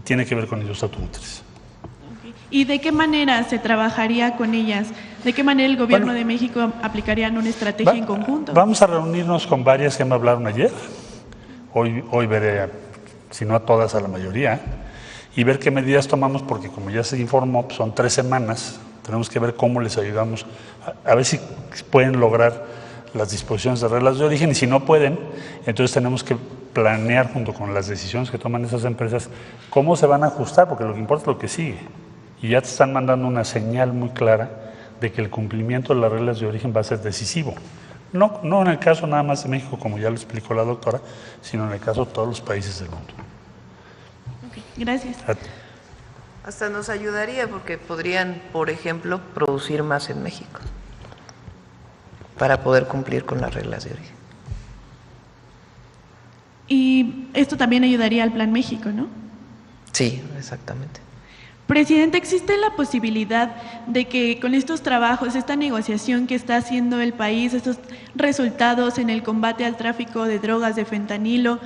tiene que ver con industria automotriz. Okay. ¿Y de qué manera se trabajaría con ellas? ¿De qué manera el Gobierno Bueno, de México aplicaría una estrategia en conjunto? Vamos a reunirnos con varias que me hablaron ayer. Hoy veré, si no a todas, a la mayoría, y ver qué medidas tomamos, porque como ya se informó, pues son 3 semanas. Tenemos que ver cómo les ayudamos, a ver si pueden lograr las disposiciones de reglas de origen, y si no pueden, entonces tenemos que planear junto con las decisiones que toman esas empresas cómo se van a ajustar, porque lo que importa es lo que sigue. Y ya te están mandando una señal muy clara de que el cumplimiento de las reglas de origen va a ser decisivo. No en el caso nada más de México, como ya lo explicó la doctora, sino en el caso de todos los países del mundo. Okay, gracias. Hasta nos ayudaría porque podrían, por ejemplo, producir más en México para poder cumplir con las reglas de origen. Y esto también ayudaría al Plan México, ¿no? Sí, exactamente. Presidente, ¿existe la posibilidad de que con estos trabajos, esta negociación que está haciendo el país, estos resultados en el combate al tráfico de drogas, de fentanilo,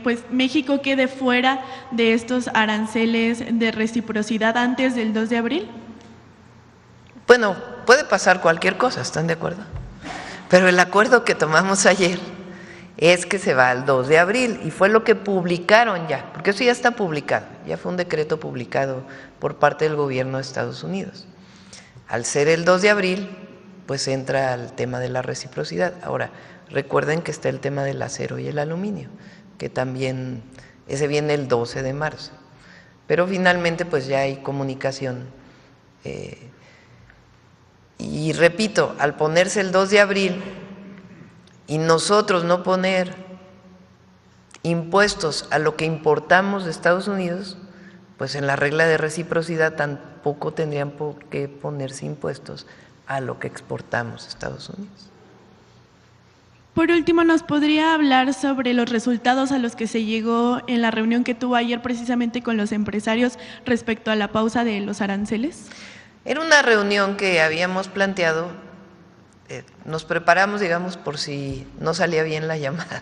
pues México quede fuera de estos aranceles de reciprocidad antes del 2 de abril? Bueno, puede pasar cualquier cosa, ¿están de acuerdo? Pero el acuerdo que tomamos ayer es que se va al 2 de abril y fue lo que publicaron ya, porque eso ya está publicado, ya fue un decreto publicado por parte del gobierno de Estados Unidos. Al ser el 2 de abril, pues entra el tema de la reciprocidad. Ahora, recuerden que está el tema del acero y el aluminio, que también, ese viene el 12 de marzo. Pero finalmente pues ya hay comunicación. Y repito, al ponerse el 2 de abril, y nosotros no poner impuestos a lo que importamos de Estados Unidos, pues en la regla de reciprocidad tampoco tendrían por qué ponerse impuestos a lo que exportamos a Estados Unidos. Por último, ¿nos podría hablar sobre los resultados a los que se llegó en la reunión que tuvo ayer precisamente con los empresarios respecto a la pausa de los aranceles? Era una reunión que habíamos planteado. Nos preparamos, digamos, por si no salía bien la llamada,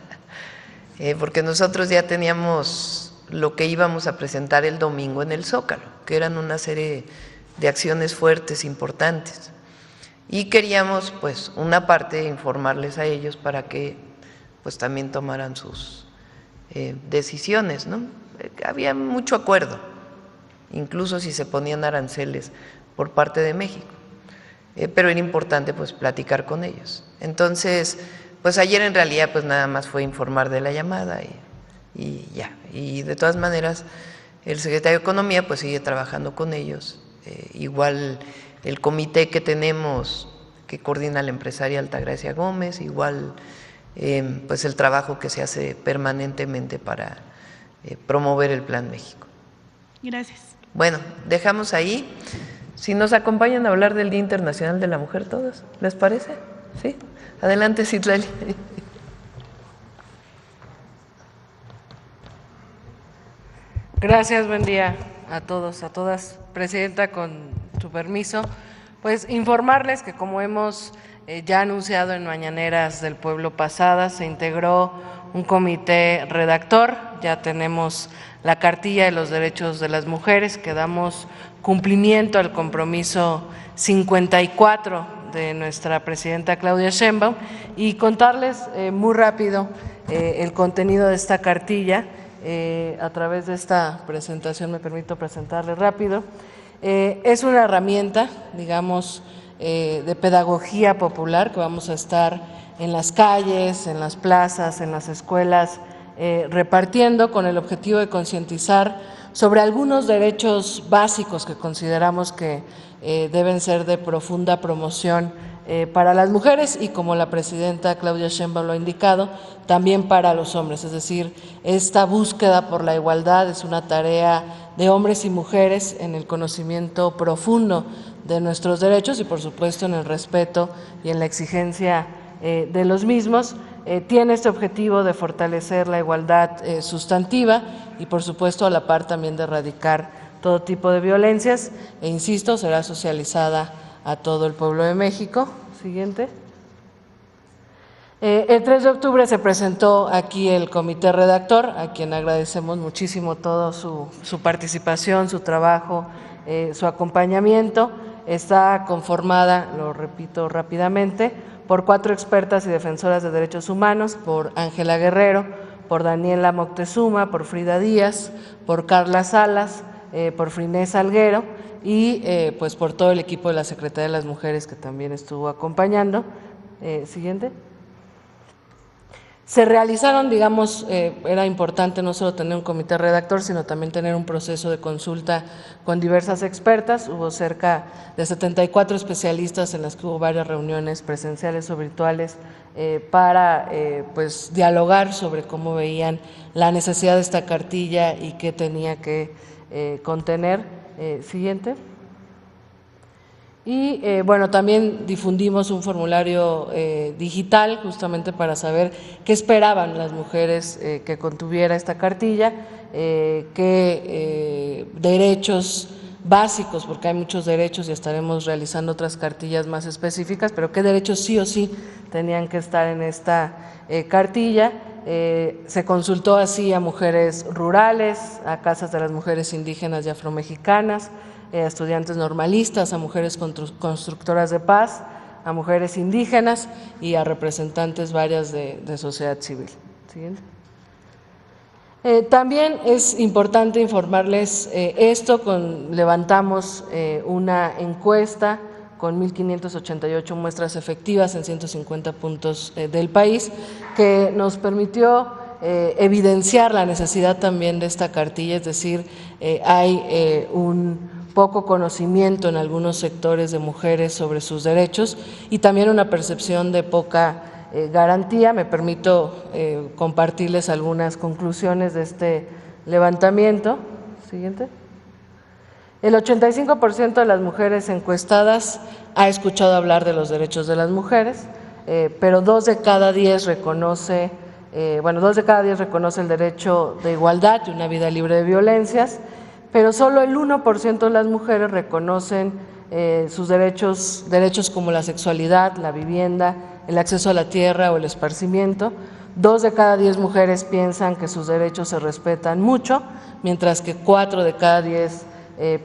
porque nosotros ya teníamos lo que íbamos a presentar el domingo en el Zócalo, que eran una serie de acciones fuertes, importantes, y queríamos, pues, una parte informarles a ellos para que, pues, también tomaran sus decisiones, ¿no? Había mucho acuerdo, incluso si se ponían aranceles por parte de México. Pero era importante pues platicar con ellos. Entonces, pues ayer en realidad pues nada más fue informar de la llamada y ya. Y de todas maneras el secretario de Economía pues sigue trabajando con ellos. Igual el comité que tenemos que coordina la empresaria Altagracia Gómez, igual pues el trabajo que se hace permanentemente para promover el Plan México. Gracias. Bueno, dejamos ahí. Si nos acompañan a hablar del Día Internacional de la Mujer todos, ¿les parece? ¿Sí? Adelante, Citlali. Gracias, buen día a todos, a todas. Presidenta, con su permiso, pues informarles que como hemos ya anunciado en Mañaneras del Pueblo pasadas, se integró un comité redactor, ya tenemos la cartilla de los derechos de las mujeres, que damos cumplimiento al compromiso 54 de nuestra presidenta Claudia Sheinbaum, y contarles muy rápido el contenido de esta cartilla. A través de esta presentación me permito presentarles rápido. Es una herramienta, digamos, de pedagogía popular que vamos a estar en las calles, en las plazas, en las escuelas, repartiendo con el objetivo de concientizar sobre algunos derechos básicos que consideramos que deben ser de profunda promoción para las mujeres y, como la presidenta Claudia Sheinbaum lo ha indicado, también para los hombres. Es decir, esta búsqueda por la igualdad es una tarea de hombres y mujeres en el conocimiento profundo de nuestros derechos y, por supuesto, en el respeto y en la exigencia de los mismos. Tiene este objetivo de fortalecer la igualdad sustantiva y, por supuesto, a la par también de erradicar todo tipo de violencias, e insisto, será socializada a todo el pueblo de México. Siguiente. El 3 de octubre se presentó aquí el comité redactor, a quien agradecemos muchísimo toda su participación, su trabajo su acompañamiento. Está conformada, lo repito rápidamente, por 4 expertas y defensoras de derechos humanos, por Ángela Guerrero, por Daniela Moctezuma, por Frida Díaz, por Carla Salas, por Frinés Salguero y pues por todo el equipo de la Secretaría de las Mujeres que también estuvo acompañando. Siguiente. Se realizaron, digamos, era importante no solo tener un comité redactor, sino también tener un proceso de consulta con diversas expertas. Hubo cerca de 74 especialistas en las que hubo varias reuniones presenciales o virtuales para pues dialogar sobre cómo veían la necesidad de esta cartilla y qué tenía que contener. Siguiente. Y bueno, también difundimos un formulario digital justamente para saber qué esperaban las mujeres que contuviera esta cartilla, qué derechos básicos, porque hay muchos derechos y estaremos realizando otras cartillas más específicas, pero qué derechos sí o sí tenían que estar en esta cartilla. Se consultó así a mujeres rurales, a casas de las mujeres indígenas y afromexicanas, a estudiantes normalistas, a mujeres constructoras de paz, a mujeres indígenas y a representantes varias de sociedad civil. Siguiente. También es importante informarles levantamos una encuesta con 1.588 muestras efectivas en 150 puntos del país, que nos permitió evidenciar la necesidad también de esta cartilla, es decir, hay un poco conocimiento en algunos sectores de mujeres sobre sus derechos y también una percepción de poca garantía. Me permito compartirles algunas conclusiones de este levantamiento. Siguiente. El 85% de las mujeres encuestadas ha escuchado hablar de los derechos de las mujeres, pero 2 de cada 10 reconoce el derecho de igualdad y una vida libre de violencias, pero solo el 1% de las mujeres reconocen sus derechos como la sexualidad, la vivienda, el acceso a la tierra o el esparcimiento. 2 de cada 10 mujeres piensan que sus derechos se respetan mucho, mientras que 4 de cada 10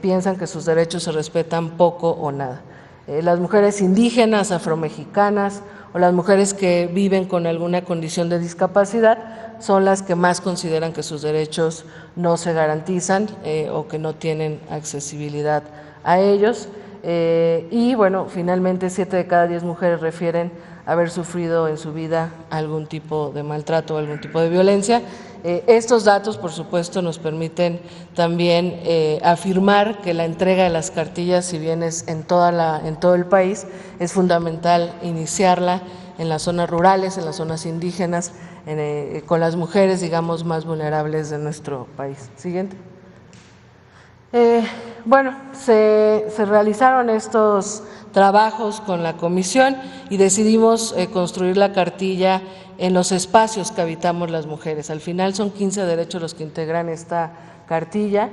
piensan que sus derechos se respetan poco o nada. Las mujeres indígenas, afromexicanas o las mujeres que viven con alguna condición de discapacidad son las que más consideran que sus derechos no se garantizan o que no tienen accesibilidad a ellos. Y bueno, finalmente 7 de cada 10 mujeres refieren haber sufrido en su vida algún tipo de maltrato o algún tipo de violencia. Estos datos, por supuesto, nos permiten también afirmar que la entrega de las cartillas, si bien es en todo el país, es fundamental iniciarla en las zonas rurales, en las zonas indígenas, con las mujeres, digamos, más vulnerables de nuestro país. Siguiente. Bueno, se realizaron estos trabajos con la comisión y decidimos construir la cartilla en los espacios que habitamos las mujeres. Al final son 15 derechos los que integran esta cartilla,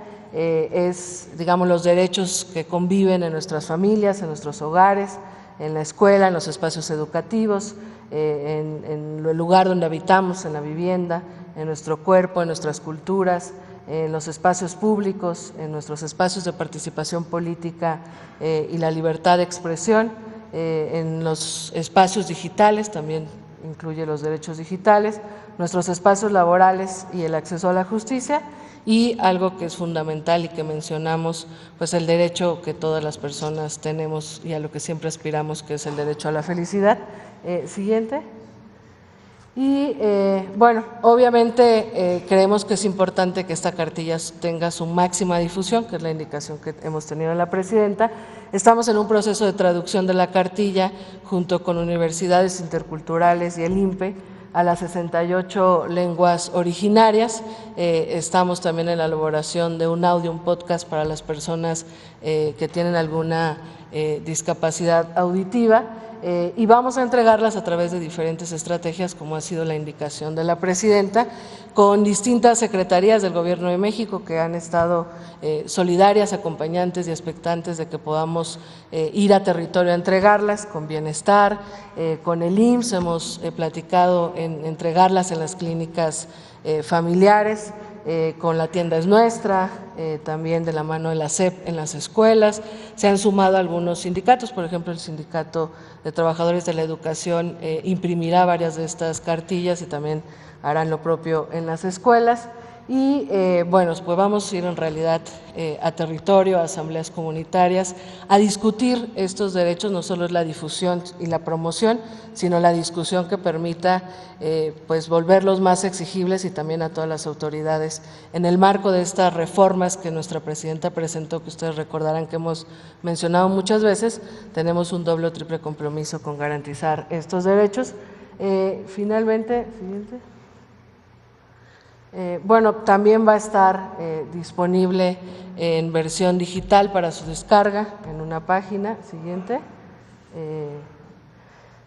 digamos, los derechos que conviven en nuestras familias, en nuestros hogares, en la escuela, en los espacios educativos, en el lugar donde habitamos, en la vivienda, en nuestro cuerpo, en nuestras culturas, en los espacios públicos, en nuestros espacios de participación política y la libertad de expresión, en los espacios digitales, también incluye los derechos digitales, nuestros espacios laborales y el acceso a la justicia, y algo que es fundamental y que mencionamos, pues el derecho que todas las personas tenemos y a lo que siempre aspiramos, que es el derecho a la felicidad. Siguiente. Y bueno, obviamente creemos que es importante que esta cartilla tenga su máxima difusión, que es la indicación que hemos tenido en la presidenta. Estamos en un proceso de traducción de la cartilla junto con universidades interculturales y el INPE a las 68 lenguas originarias. Estamos también en la elaboración de un audio, un podcast para las personas que tienen alguna discapacidad auditiva. Y vamos a entregarlas a través de diferentes estrategias, como ha sido la indicación de la presidenta, con distintas secretarías del Gobierno de México que han estado solidarias, acompañantes y expectantes de que podamos ir a territorio a entregarlas, con Bienestar, con el IMSS, hemos platicado en entregarlas en las clínicas familiares, con la tienda es nuestra, también de la mano de la SEP en las escuelas. Se han sumado algunos sindicatos, por ejemplo, el Sindicato de Trabajadores de la Educación imprimirá varias de estas cartillas y también harán lo propio en las escuelas. Y bueno, pues vamos a ir en realidad a territorio, a asambleas comunitarias, a discutir estos derechos. No solo es la difusión y la promoción, sino la discusión que permita pues volverlos más exigibles, y también a todas las autoridades en el marco de estas reformas que nuestra presidenta presentó, que ustedes recordarán que hemos mencionado muchas veces. Tenemos un doble o triple compromiso con garantizar estos derechos. Finalmente, siguiente. Bueno, también va a estar disponible en versión digital para su descarga en una página. Siguiente.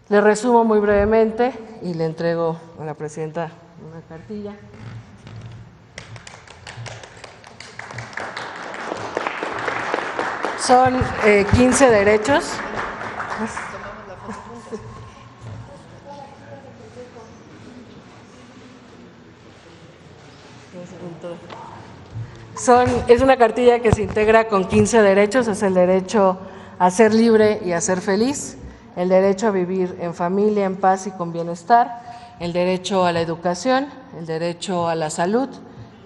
Le resumo muy brevemente y le entrego a la presidenta una cartilla. Son 15 derechos. Es una cartilla que se integra con 15 derechos. Es el derecho a ser libre y a ser feliz, el derecho a vivir en familia, en paz y con bienestar, el derecho a la educación, el derecho a la salud,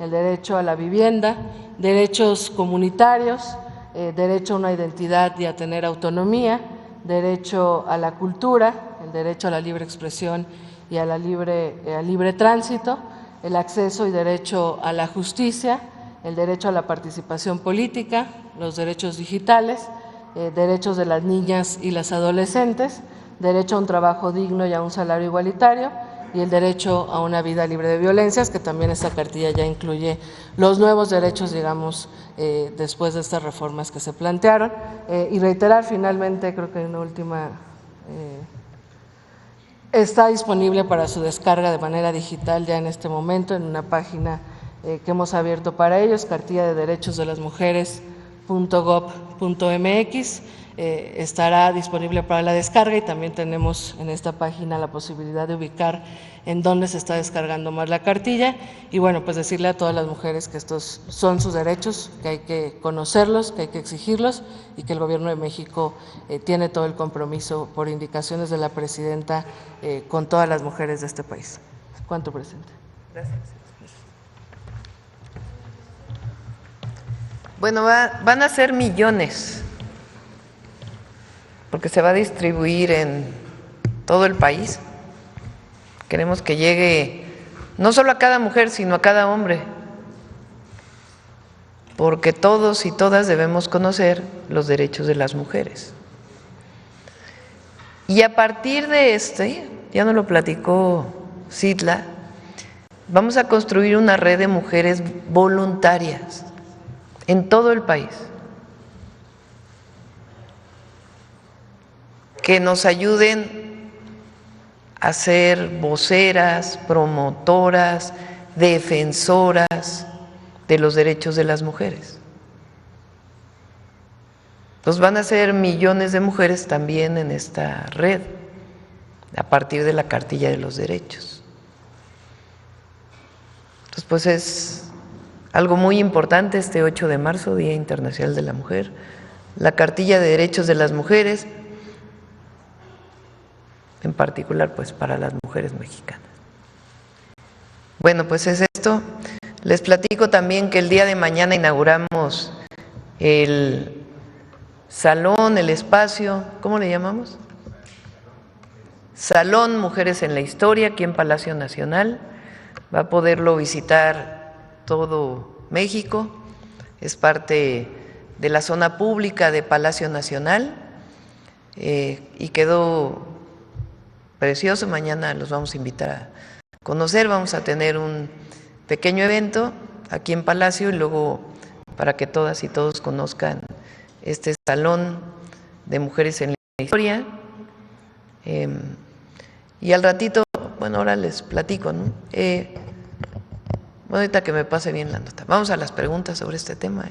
el derecho a la vivienda, derechos comunitarios, derecho a una identidad y a tener autonomía, derecho a la cultura, el derecho a la libre expresión y al libre tránsito, el acceso y derecho a la justicia, el derecho a la participación política, los derechos digitales, derechos de las niñas y las adolescentes, derecho a un trabajo digno y a un salario igualitario, y el derecho a una vida libre de violencias, que también esta cartilla ya incluye los nuevos derechos, digamos, después de estas reformas que se plantearon. Y reiterar finalmente, creo que hay una última, está disponible para su descarga de manera digital ya en este momento en una página que hemos abierto para ellos, cartilla de derechos de las mujeres.gov.mx. Estará disponible para la descarga, y también tenemos en esta página la posibilidad de ubicar en dónde se está descargando más la cartilla. Y bueno, pues decirle a todas las mujeres que estos son sus derechos, que hay que conocerlos, que hay que exigirlos, y que el Gobierno de México tiene todo el compromiso, por indicaciones de la presidenta, con todas las mujeres de este país. ¿Cuánto, presidente? Gracias. Bueno, van a ser millones, porque se va a distribuir en todo el país. Queremos que llegue no solo a cada mujer, sino a cada hombre, porque todos y todas debemos conocer los derechos de las mujeres. Y a partir de ya nos lo platicó Citla, vamos a construir una red de mujeres voluntarias en todo el país, que nos ayuden a ser voceras, promotoras, defensoras de los derechos de las mujeres. Entonces van a ser millones de mujeres también en esta red, a partir de la cartilla de los derechos. Entonces, pues es algo muy importante este 8 de marzo, Día Internacional de la Mujer, la cartilla de derechos de las mujeres, en particular pues para las mujeres mexicanas. Bueno, pues es esto. Les platico también que el día de mañana inauguramos el salón, el espacio, ¿cómo le llamamos? Salón Mujeres en la Historia, aquí en Palacio Nacional. Va a poderlo visitar todo México, es parte de la zona pública de Palacio Nacional, y quedó precioso. Mañana los vamos a invitar a conocer. Vamos a tener un pequeño evento aquí en Palacio, y luego para que todas y todos conozcan este Salón de Mujeres en la Historia. Y al ratito, bueno, ahora les platico, ¿no? Bueno, ahorita que me pase bien la nota. Vamos a las preguntas sobre este tema.